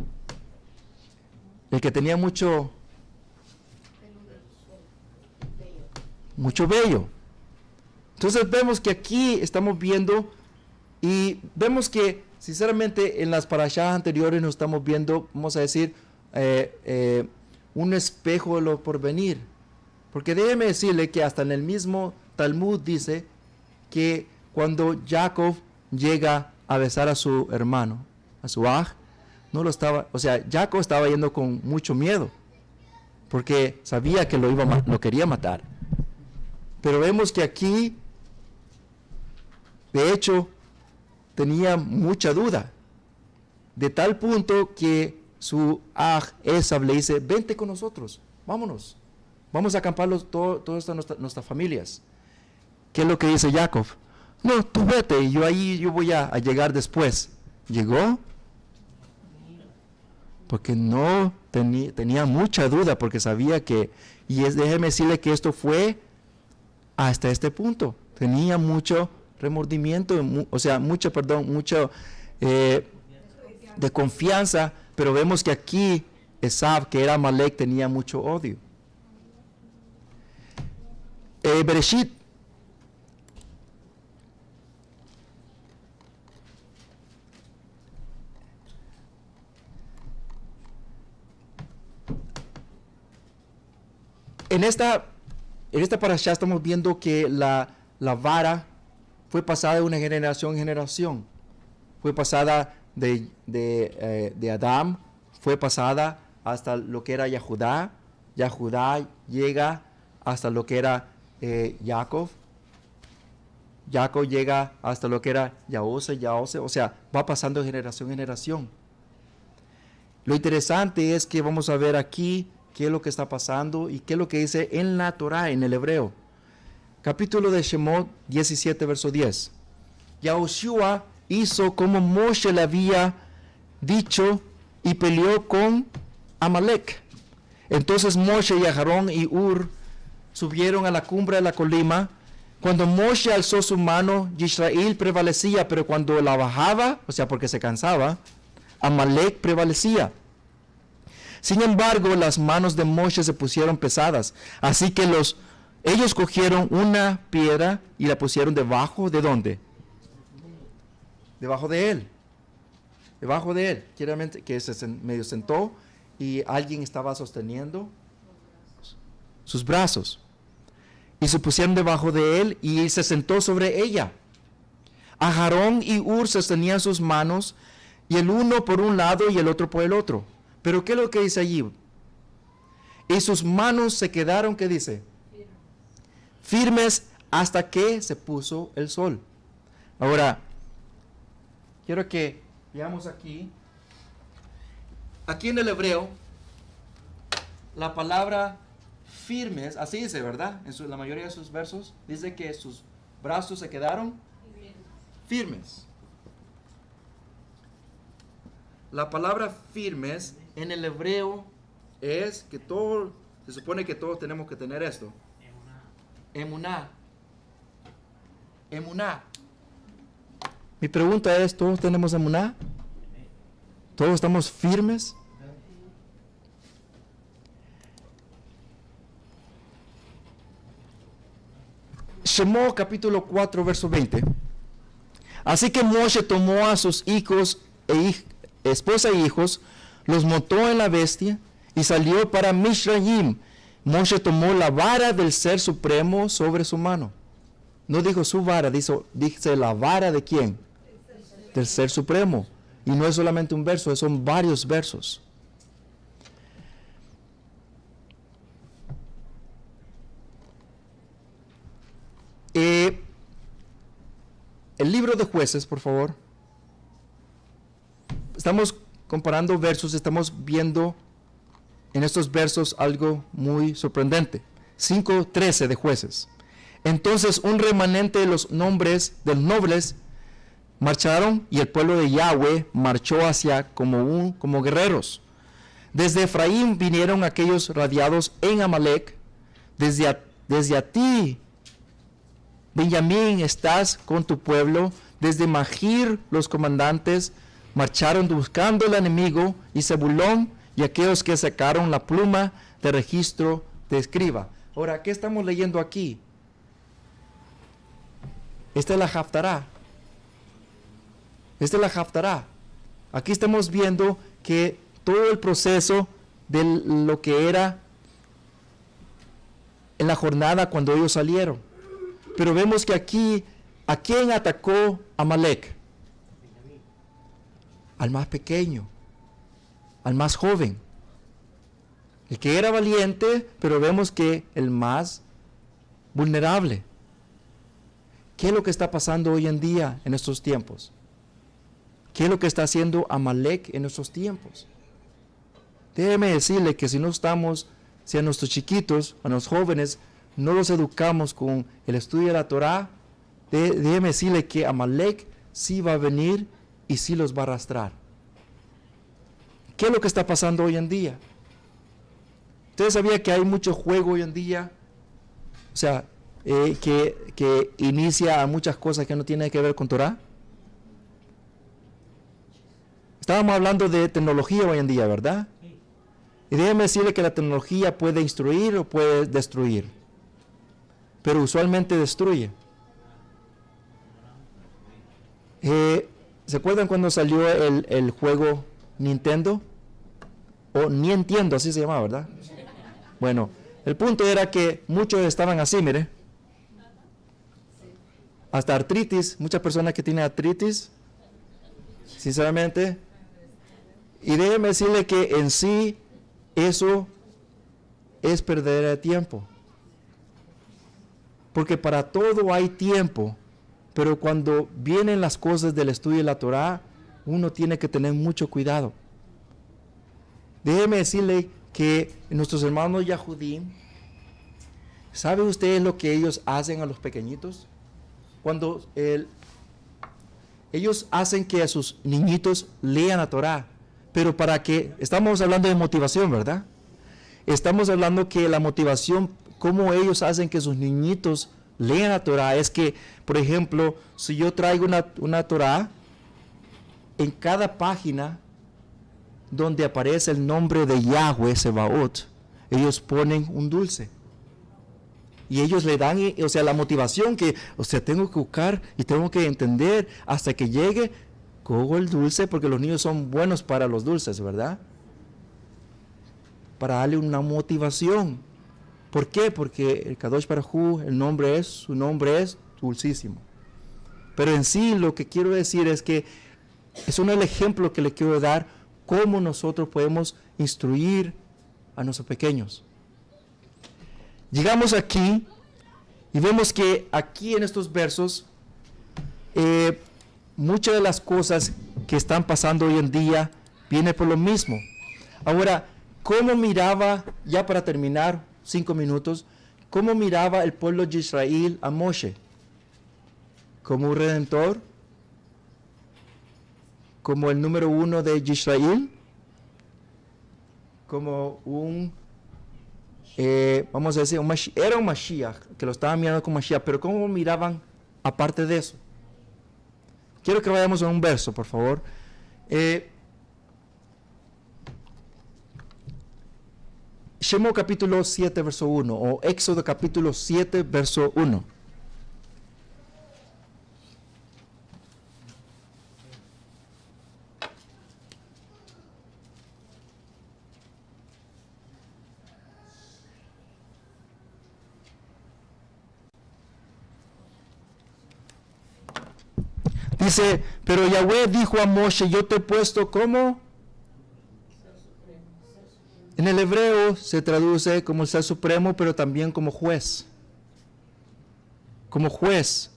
el que tenía mucho vello. Entonces vemos que aquí estamos viendo y vemos que sinceramente en las parashas anteriores nos estamos viendo, vamos a decir, un espejo de lo porvenir. Porque déjeme decirle que hasta en el mismo Talmud dice que cuando Jacob llega a besar a su hermano, a su aj, no lo estaba, o sea, Jacob estaba yendo con mucho miedo, porque sabía que lo quería matar. Pero vemos que aquí, de hecho, tenía mucha duda, de tal punto que su aj, Esab, le dice, vente con nosotros, vámonos, vamos a acampar todas nuestras familias. ¿Qué es lo que dice Jacob? No, tú vete, y yo voy a llegar después. ¿Llegó? Porque no tenía mucha duda, porque sabía que, déjeme decirle que esto fue hasta este punto. Tenía mucho remordimiento, mucho de confianza, pero vemos que aquí Esab, que era Amalek, tenía mucho odio. Bereshit En esta parashá estamos viendo que la vara fue pasada de una generación en generación. Fue pasada de Adán, fue pasada hasta lo que era Yahudá. Yahudá llega hasta lo que era Jacob. Jacob llega hasta lo que era Yahose, o sea, va pasando de generación en generación. Lo interesante es que vamos a ver aquí qué es lo que está pasando y qué es lo que dice en la Torah, en el hebreo. Capítulo de Shemot 17, verso 10. Yahushua hizo como Moshe le había dicho y peleó con Amalek. Entonces Moshe y Aarón y Ur subieron a la cumbre de la colina. Cuando Moshe alzó su mano, Israel prevalecía, pero cuando la bajaba, o sea, porque se cansaba, Amalek prevalecía. Sin embargo, las manos de Moshe se pusieron pesadas, así que ellos cogieron una piedra y la pusieron debajo de ¿dónde? Debajo de él. Debajo de él. Claramente que se medio sentó y alguien estaba sosteniendo sus brazos. Y se pusieron debajo de él y se sentó sobre ella. Aarón y Ur sostenían sus manos, y el uno por un lado y el otro por el otro. Pero ¿qué es lo que dice allí? Y sus manos se quedaron, ¿qué dice? Firmes hasta que se puso el sol. Ahora, quiero que veamos aquí. Aquí en el hebreo, la palabra firmes, así dice, ¿verdad? En la mayoría de sus versos, dice que sus brazos se quedaron firmes. La palabra firmes en el hebreo es que todo, se supone que todos tenemos que tener esto. Emuná. Emuná. Mi pregunta es, ¿todos tenemos emuná? ¿Todos estamos firmes? Shemó capítulo 4 verso 20. Así que Moshe tomó a sus hijos esposa e hijos, los montó en la bestia y salió para Misraim. Moshe tomó la vara del Ser Supremo sobre su mano. No dijo su vara, dice la vara de quién? Del Ser Supremo. Y no es solamente un verso, son varios versos. El libro de Jueces, por favor. Estamos comparando versos, estamos viendo en estos versos algo muy sorprendente. 5:13 de Jueces. Entonces un remanente de los nobles marcharon y el pueblo de Yahweh marchó hacia como guerreros. Desde Efraín vinieron aquellos radiados en Amalek. Desde a ti, Benjamín, estás con tu pueblo. Desde Magir los comandantes marcharon buscando al enemigo, y Zebulón y aquellos que sacaron la pluma de registro de escriba. Ahora, ¿qué estamos leyendo aquí? Esta es la Haftará. Esta es la Haftará. Aquí estamos viendo que todo el proceso de lo que era en la jornada cuando ellos salieron. Pero vemos que aquí, ¿a quién atacó Amalek? Al más pequeño, al más joven. El que era valiente, pero vemos que el más vulnerable. ¿Qué es lo que está pasando hoy en día en estos tiempos? ¿Qué es lo que está haciendo Amalek en estos tiempos? Déjeme decirle que si a nuestros chiquitos, a los jóvenes, no los educamos con el estudio de la Torah, déjeme decirle que Amalek sí va a venir y sí los va a arrastrar. ¿Qué es lo que está pasando hoy en día? ¿Ustedes sabían que hay mucho juego hoy en día? O sea, que inicia a muchas cosas que no tienen que ver con Torah. Estábamos hablando de tecnología hoy en día, ¿verdad? Y déjeme decirle que la tecnología puede instruir o puede destruir. Pero usualmente destruye. ¿Se acuerdan cuando salió el juego Nintendo? O Nintendo, así se llamaba, ¿verdad? Bueno, el punto era que muchos estaban así, mire. Hasta artritis, muchas personas que tienen artritis, sinceramente. Y déjeme decirle que en sí eso es perder el tiempo. Porque para todo hay tiempo, pero cuando vienen las cosas del estudio de la Torah, uno tiene que tener mucho cuidado. Déjeme decirle que nuestros hermanos Yahudim, ¿sabe usted lo que ellos hacen a los pequeñitos? Cuando ellos hacen que a sus niñitos lean la Torah, pero para que, estamos hablando de motivación, ¿verdad? Estamos hablando que la motivación, cómo ellos hacen que sus niñitos lean la Torah, es que, por ejemplo, si yo traigo una Torah, en cada página donde aparece el nombre de Yahweh Sebaot, ellos ponen un dulce. Y ellos le dan, o sea, la motivación que, o sea, tengo que buscar y tengo que entender hasta que llegue, cojo el dulce, porque los niños son buenos para los dulces, ¿verdad? Para darle una motivación. ¿Por qué? Porque el Kadosh Baruj Hu, su nombre es dulcísimo. Pero en sí lo que quiero decir es que eso no es el ejemplo que le quiero dar, cómo nosotros podemos instruir a nuestros pequeños. Llegamos aquí y vemos que aquí en estos versos muchas de las cosas que están pasando hoy en día vienen por lo mismo. Ahora, ¿cómo miraba, ya para terminar, 5 minutos, cómo miraba el pueblo de Israel a Moshe? ¿Como un redentor? ¿Como el número 1 de Israel? ¿Como un, vamos a decir, era un Mashiach, que lo estaban mirando como Mashiach, pero cómo miraban aparte de eso? Quiero que vayamos a un verso, por favor. Shemot capítulo 7, verso 1, o Éxodo capítulo 7, verso 1. Dice, pero Yahweh dijo a Moshe, yo te he puesto como... En el hebreo se traduce como el ser supremo, pero también como juez. Como juez.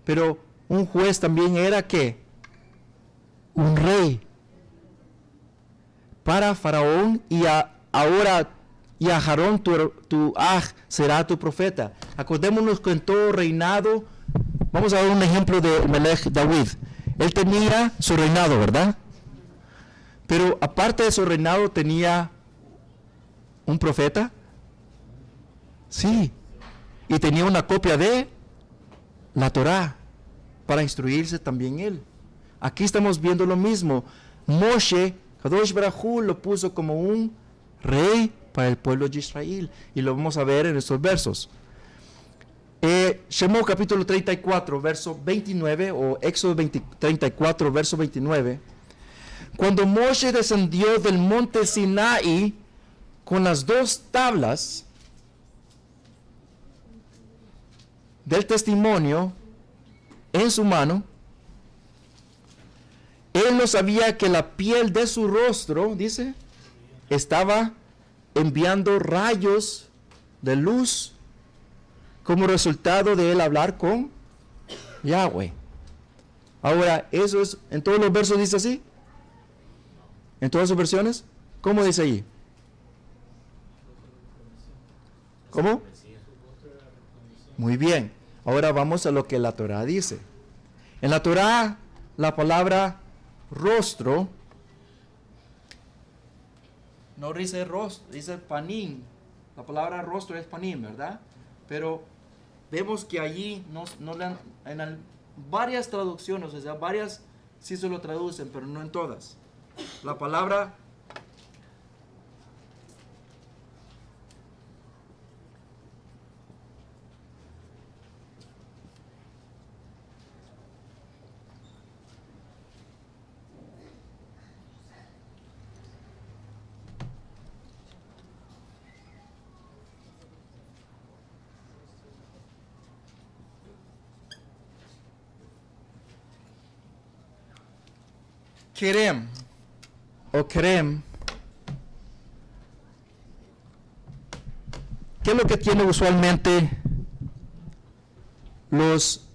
Pero un juez también era ¿qué? Un rey. Para Faraón y ahora y a Aarón tu será tu profeta. Acordémonos que en todo reinado, vamos a ver un ejemplo de Melech David. Él tenía su reinado, ¿verdad? Pero aparte de su reinado tenía un profeta. Sí. Y tenía una copia de la Torá para instruirse también él. Aquí estamos viendo lo mismo. Moshe, Kadosh Baruj Hu, lo puso como un rey para el pueblo de Israel. Y lo vamos a ver en estos versos. Shemot capítulo 34, verso 29, o Éxodo 34, verso 29. Cuando Moshe descendió del monte Sinaí con las 2 tablas del testimonio en su mano, él no sabía que la piel de su rostro, dice, estaba enviando rayos de luz como resultado de él hablar con Yahweh. Ahora, eso es, en todos los versos dice así. En todas sus versiones, ¿cómo dice allí? ¿Cómo? Muy bien. Ahora vamos a lo que la Torá dice. En la Torá, la palabra rostro, no dice rostro, dice panim. La palabra rostro es panim, ¿verdad? Pero vemos que allí no le han, varias traducciones, o sea, varias sí se lo traducen, pero no en todas. La palabra Kerem o Kerem, ¿qué es lo que tiene usualmente los,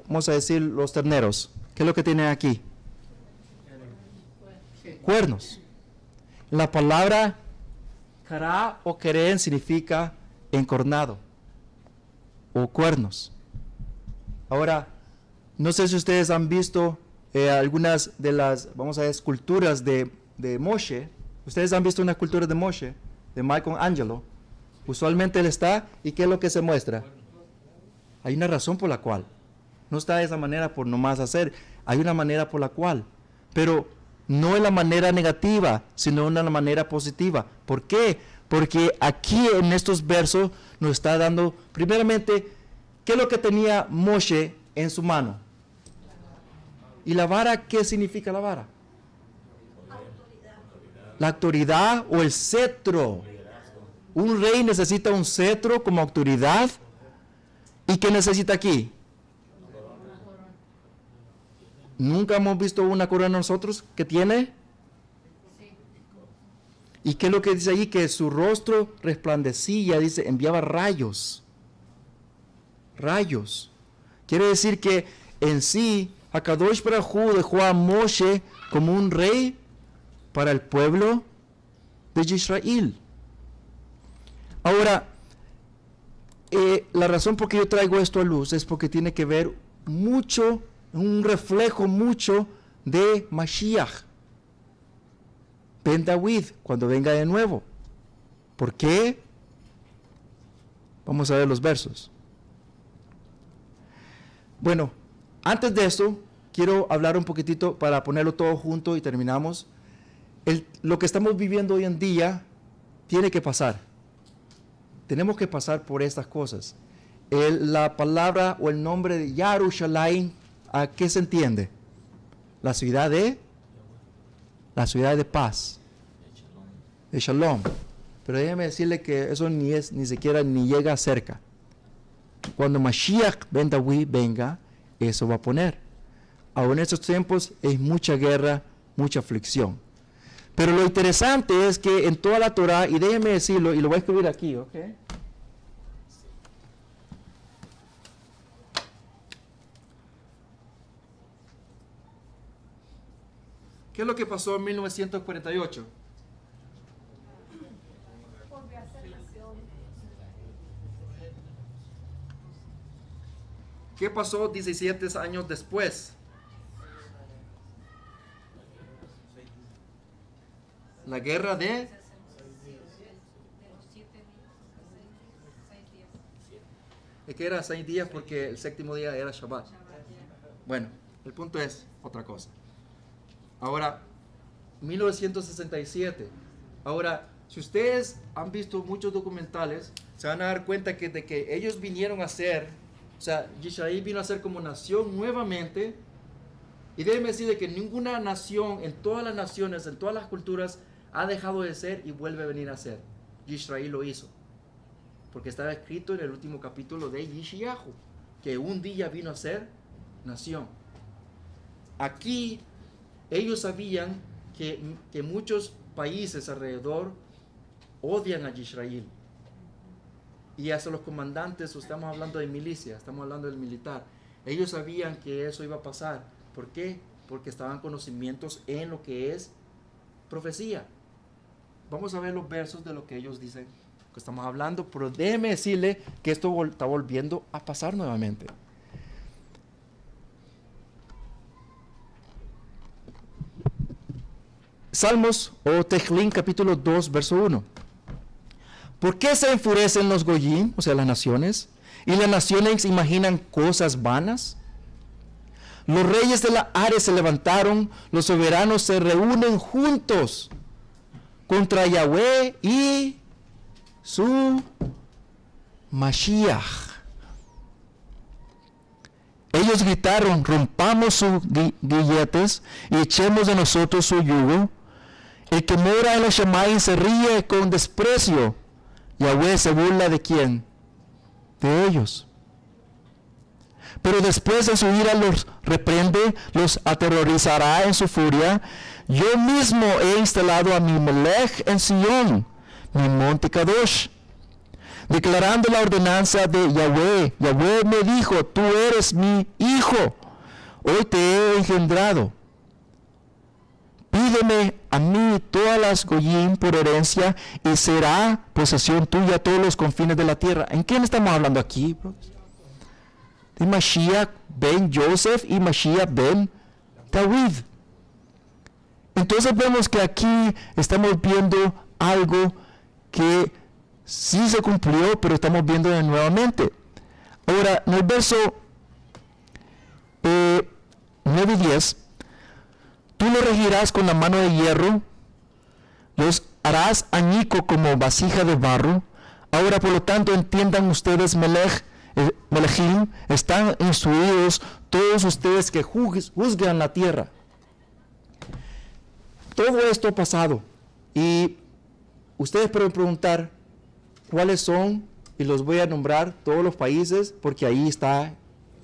vamos a decir, los terneros? ¿Qué es lo que tienen aquí? Cuernos. La palabra Kará o Kerem significa encornado o cuernos. Ahora, no sé si ustedes han visto algunas de las, vamos a ver, esculturas de Moshe. Ustedes han visto una escultura de Moshe, de Michelangelo. Usualmente él está, ¿y qué es lo que se muestra? Hay una razón por la cual. No está de esa manera por nomás hacer. Hay una manera por la cual. Pero no es la manera negativa, sino una manera positiva. ¿Por qué? Porque aquí en estos versos nos está dando, primeramente, ¿qué es lo que tenía Moshe en su mano? ¿Y la vara qué significa la vara? La autoridad o el cetro. Un rey necesita un cetro como autoridad. ¿Y qué necesita aquí? Nunca hemos visto una corona nosotros que tiene ¿Y qué es lo que dice ahí? Que su rostro resplandecía, dice, enviaba rayos. Rayos. Quiere decir que en sí, Akadosh Baruj Hu dejó a Moshe como un rey para el pueblo de Israel. Ahora, la razón por que yo traigo esto a luz es porque tiene que ver mucho, un reflejo mucho de Mashiach, Ben David, cuando venga de nuevo. ¿Por qué? Vamos a ver los versos. Bueno, antes de eso, quiero hablar un poquitito para ponerlo todo junto y terminamos. Lo que estamos viviendo hoy en día tiene que pasar. Tenemos que pasar por estas cosas. La palabra o el nombre de Yarushalayim, ¿a qué se entiende? La ciudad de paz, de Shalom. Pero déjeme decirle que eso ni siquiera llega cerca. Cuando Mashiach Ben David venga, eso va a poner. Ahora en estos tiempos es mucha guerra, mucha aflicción. Pero lo interesante es que en toda la Torah, y déjeme decirlo, y lo voy a escribir aquí, ¿ok? ¿Qué es lo que pasó en 1948? ¿Qué pasó 17 años después? La guerra de... Es que era 6 días porque el séptimo día era Shabbat. Bueno, el punto es otra cosa. Ahora, 1967. Ahora, si ustedes han visto muchos documentales, se van a dar cuenta que de que ellos vinieron a ser, o sea, Israel vino a ser como nación nuevamente. Y déjenme decir de que ninguna nación, en todas las naciones, en todas las culturas, ha dejado de ser y vuelve a venir a ser. Israel lo hizo. Porque estaba escrito en el último capítulo de Yeshayahu, que un día vino a ser nación. Aquí, ellos sabían que muchos países alrededor odian a Israel. Y hasta los comandantes, estamos hablando de milicia, estamos hablando del militar. Ellos sabían que eso iba a pasar. ¿Por qué? Porque estaban conocimientos en lo que es profecía. Vamos a ver los versos de lo que ellos dicen que estamos hablando, pero déjeme decirle que esto está volviendo a pasar nuevamente. Salmos o Tehillim capítulo 2 verso 1. ¿Por qué se enfurecen los goyim, o sea las naciones, y las naciones imaginan cosas vanas? Los reyes de la Ares se levantaron, los soberanos se reúnen juntos contra Yahweh y su Mashiach. Ellos gritaron, rompamos sus grilletes y echemos de nosotros su yugo. El que mora en los Shamayim se ríe con desprecio. Yahweh se burla ¿de quién? De ellos. Pero después de su ira los reprende, los aterrorizará en su furia. Yo mismo he instalado a mi Melech en Sion, mi monte Kadosh, declarando la ordenanza de Yahweh. Yahweh me dijo, tú eres mi hijo, hoy te he engendrado. Pídeme a mí todas las goyim por herencia y será posesión tuya todos los confines de la tierra. ¿En quién estamos hablando aquí, brothers? De Mashiach ben Joseph y Mashiach ben David. Entonces vemos que aquí estamos viendo algo que sí se cumplió, pero estamos viendo nuevamente. Ahora, en el verso 9 y 10, tú los regirás con la mano de hierro, los harás añico como vasija de barro. Ahora, por lo tanto, entiendan ustedes, Melechim, están instruidos todos ustedes que juzgan la tierra. Todo esto ha pasado y ustedes pueden preguntar cuáles son, y los voy a nombrar todos los países, porque ahí está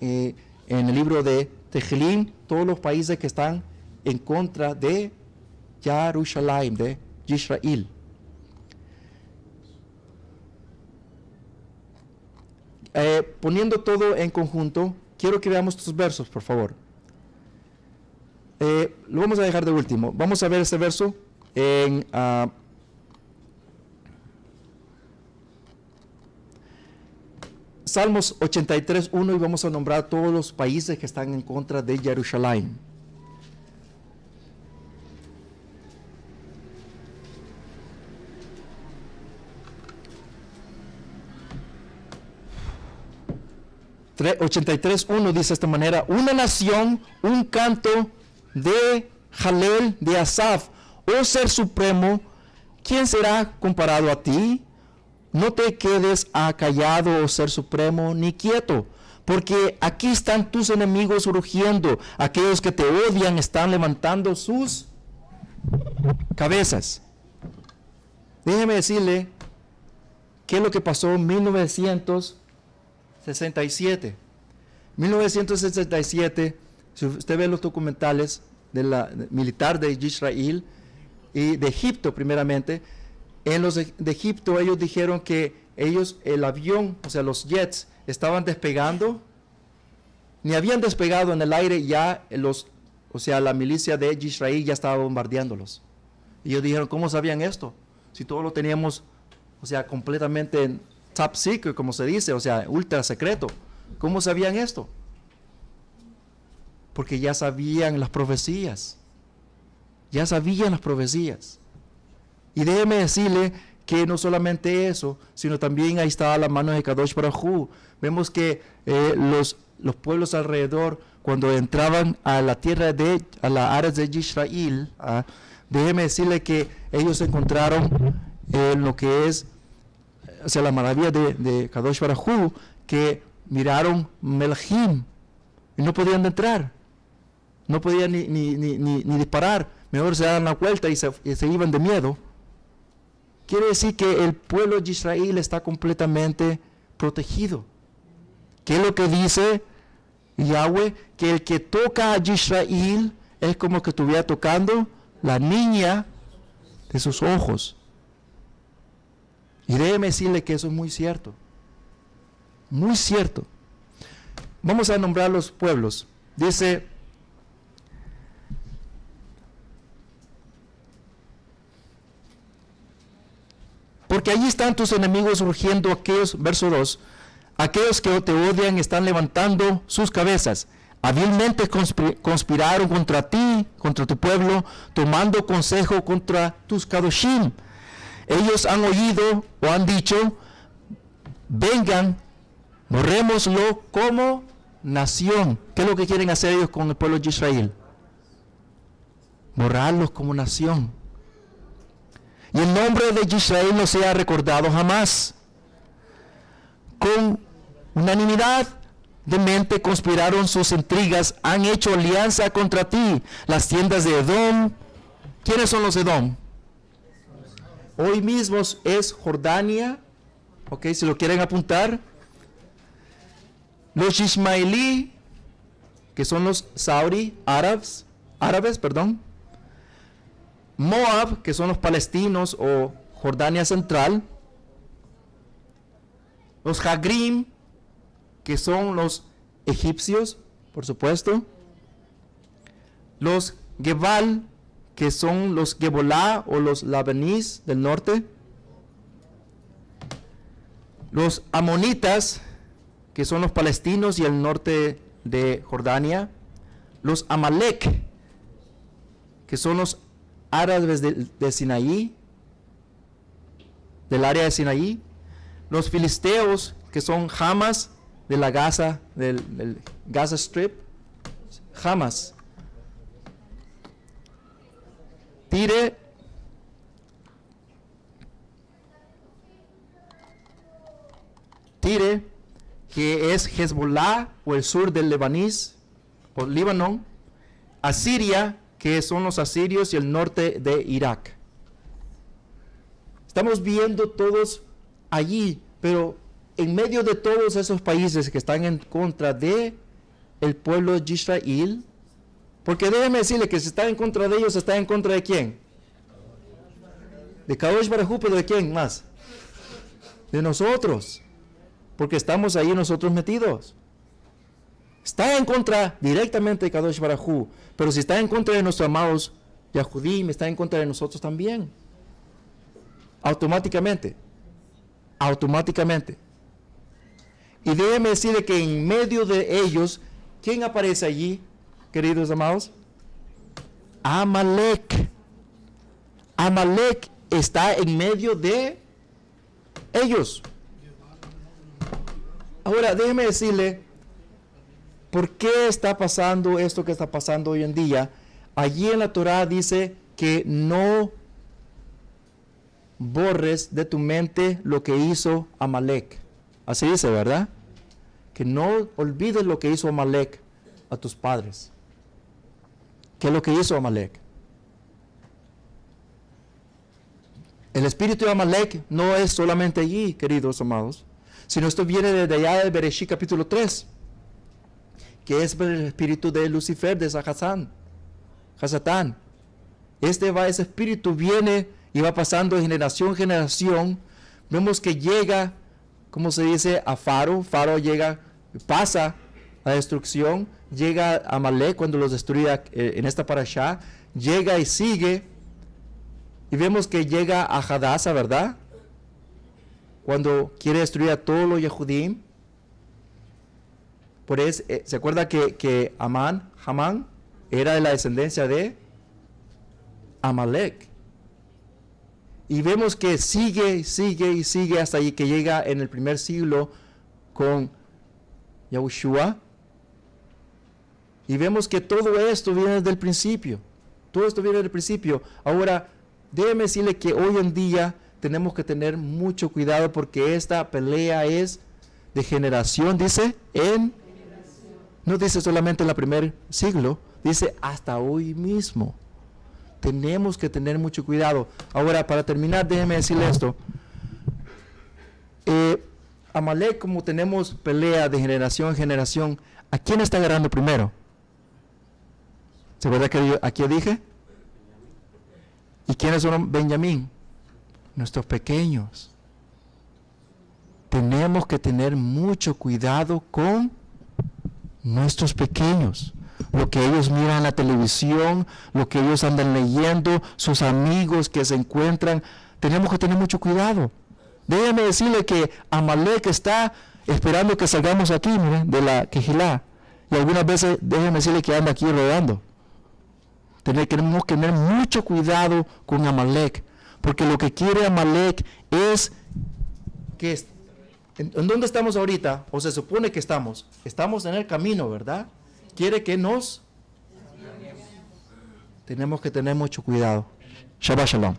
en el libro de Tehillim, todos los países que están en contra de Yarushalayim, de Israel. poniendo todo en conjunto, quiero que veamos estos versos, por favor. Lo vamos a dejar de último. Vamos a ver este verso en Salmos 83:1 y vamos a nombrar todos los países que están en contra de Jerusalén. Salmos 83:1 dice de esta manera: una nación, un canto de Jalel, de Asaf, oh ser supremo, ¿quién será comparado a ti? No te quedes callado, oh ser supremo, ni quieto, porque aquí están tus enemigos rugiendo, aquellos que te odian están levantando sus cabezas. Déjeme decirle qué es lo que pasó en 1967. 1967, si usted ve los documentales militar de Israel y de Egipto primeramente, en los de Egipto ellos dijeron que el avión, o sea, los jets, estaban despegando, ni habían despegado en el aire, ya la milicia de Israel ya estaba bombardeándolos. Y ellos dijeron, ¿cómo sabían esto? Si todo lo teníamos, o sea, completamente top secret, como se dice, o sea, ultra secreto. ¿Cómo sabían esto? Porque ya sabían las profecías. Ya sabían las profecías. Y déjeme decirle que no solamente eso, sino también ahí estaba la mano de Kadosh Baruj Hu. Vemos que los pueblos alrededor, cuando entraban a la tierra a las áreas de Israel, déjeme decirle que ellos encontraron lo que es, o sea, la maravilla de Kadosh Baruj Hu, que miraron Melchim y no podían entrar, no podían ni disparar, mejor se daban la vuelta y se iban de miedo. Quiere decir que el pueblo de Israel está completamente protegido. ¿Qué es lo que dice Yahweh? Que el que toca a Israel es como que estuviera tocando la niña de sus ojos. Y déjeme decirle que eso es muy cierto. Muy cierto. Vamos a nombrar los pueblos. Dice, porque allí están tus enemigos rugiendo, aquellos, verso 2, aquellos que te odian están levantando sus cabezas. Hábilmente conspiraron contra ti, contra tu pueblo, tomando consejo contra tus kadoshim. Ellos han oído o han dicho, vengan, borrémoslo como nación. ¿Qué es lo que quieren hacer ellos con el pueblo de Israel? Borrarlos como nación. Y el nombre de Israel no sea recordado jamás. Con unanimidad de mente conspiraron sus intrigas, han hecho alianza contra ti. Las tiendas de Edom. ¿Quiénes son los Edom? Hoy mismo es Jordania. Ok, si lo quieren apuntar. Los ismaelí, que son los saudí, árabes, Moab, que son los palestinos o Jordania Central, los Hagrim, que son los egipcios, por supuesto, los Gebal, que son los Gebolá o los Labanís del norte, los amonitas, que son los palestinos y el norte de Jordania, los Amalek, que son los árabes de Sinaí, del área de Sinaí, los filisteos, que son Hamas, de la Gaza, del Gaza Strip, Hamas, Tire, que es Hezbollah o el sur del Lebanís o Líbano, Asiria, que son los asirios y el norte de Irak. Estamos viendo todos allí, pero en medio de todos esos países que están en contra de el pueblo de Israel, porque déjeme decirle que si está en contra de ellos, está en contra de quién? De Kadosh Baruj Hu, pero ¿de quién más? De nosotros. porque estamos ahí nosotros metidos. Está en contra directamente de Kadosh Baruj Hu, pero si está en contra de nuestros amados Yahudim, está en contra de nosotros también. Automáticamente. Y déjeme decirle que en medio de ellos, ¿quién aparece allí, queridos amados? Amalek. Amalek está en medio de ellos. Ahora, déjeme decirle, ¿por qué está pasando esto que está pasando hoy en día? Allí en la Torah dice que no borres de tu mente lo que hizo Amalek. Así dice, ¿verdad? Que no olvides lo que hizo Amalek a tus padres. ¿Qué es lo que hizo Amalek? El espíritu de Amalek no es solamente allí, queridos amados, sino esto viene desde allá de Bereshit capítulo 3, que es el espíritu de Lucifer, de Hasatán. Ese espíritu viene y va pasando de generación en generación. Vemos que llega, como se dice, a Faro llega, pasa la destrucción, llega a Amalek cuando los destruye en esta parashá, llega y sigue, y vemos que llega a Hadassah, ¿verdad? Cuando quiere destruir a todos los Yehudim. Por eso, ¿se acuerda que Hamán era de la descendencia de Amalek? Y vemos que sigue hasta ahí, que llega en el primer siglo con Yahushua. Y vemos que todo esto viene desde el principio. Todo esto viene del principio. Ahora, déjeme decirle que hoy en día tenemos que tener mucho cuidado porque esta pelea es de generación, dice, no dice solamente en el primer siglo, dice hasta hoy mismo. Tenemos que tener mucho cuidado. Ahora, para terminar, déjeme decirle esto. Amalek, como tenemos pelea de generación en generación, ¿a quién está agarrando primero? ¿Se acuerda que aquí dije? ¿Y quiénes son Benjamín? Nuestros pequeños. Tenemos que tener mucho cuidado con nuestros pequeños. Lo que ellos miran en la televisión, lo que ellos andan leyendo, sus amigos que se encuentran. Tenemos que tener mucho cuidado. Déjeme decirle que Amalek está esperando que salgamos aquí, miren, de la Quejilá. Y algunas veces, déjeme decirle que anda aquí rodando. Tenemos que tener mucho cuidado con Amalek, porque lo que quiere Amalek es que, ¿en dónde estamos ahorita? O se supone que estamos en el camino, ¿verdad? Quiere que tenemos que tener mucho cuidado. Shabbat Shalom.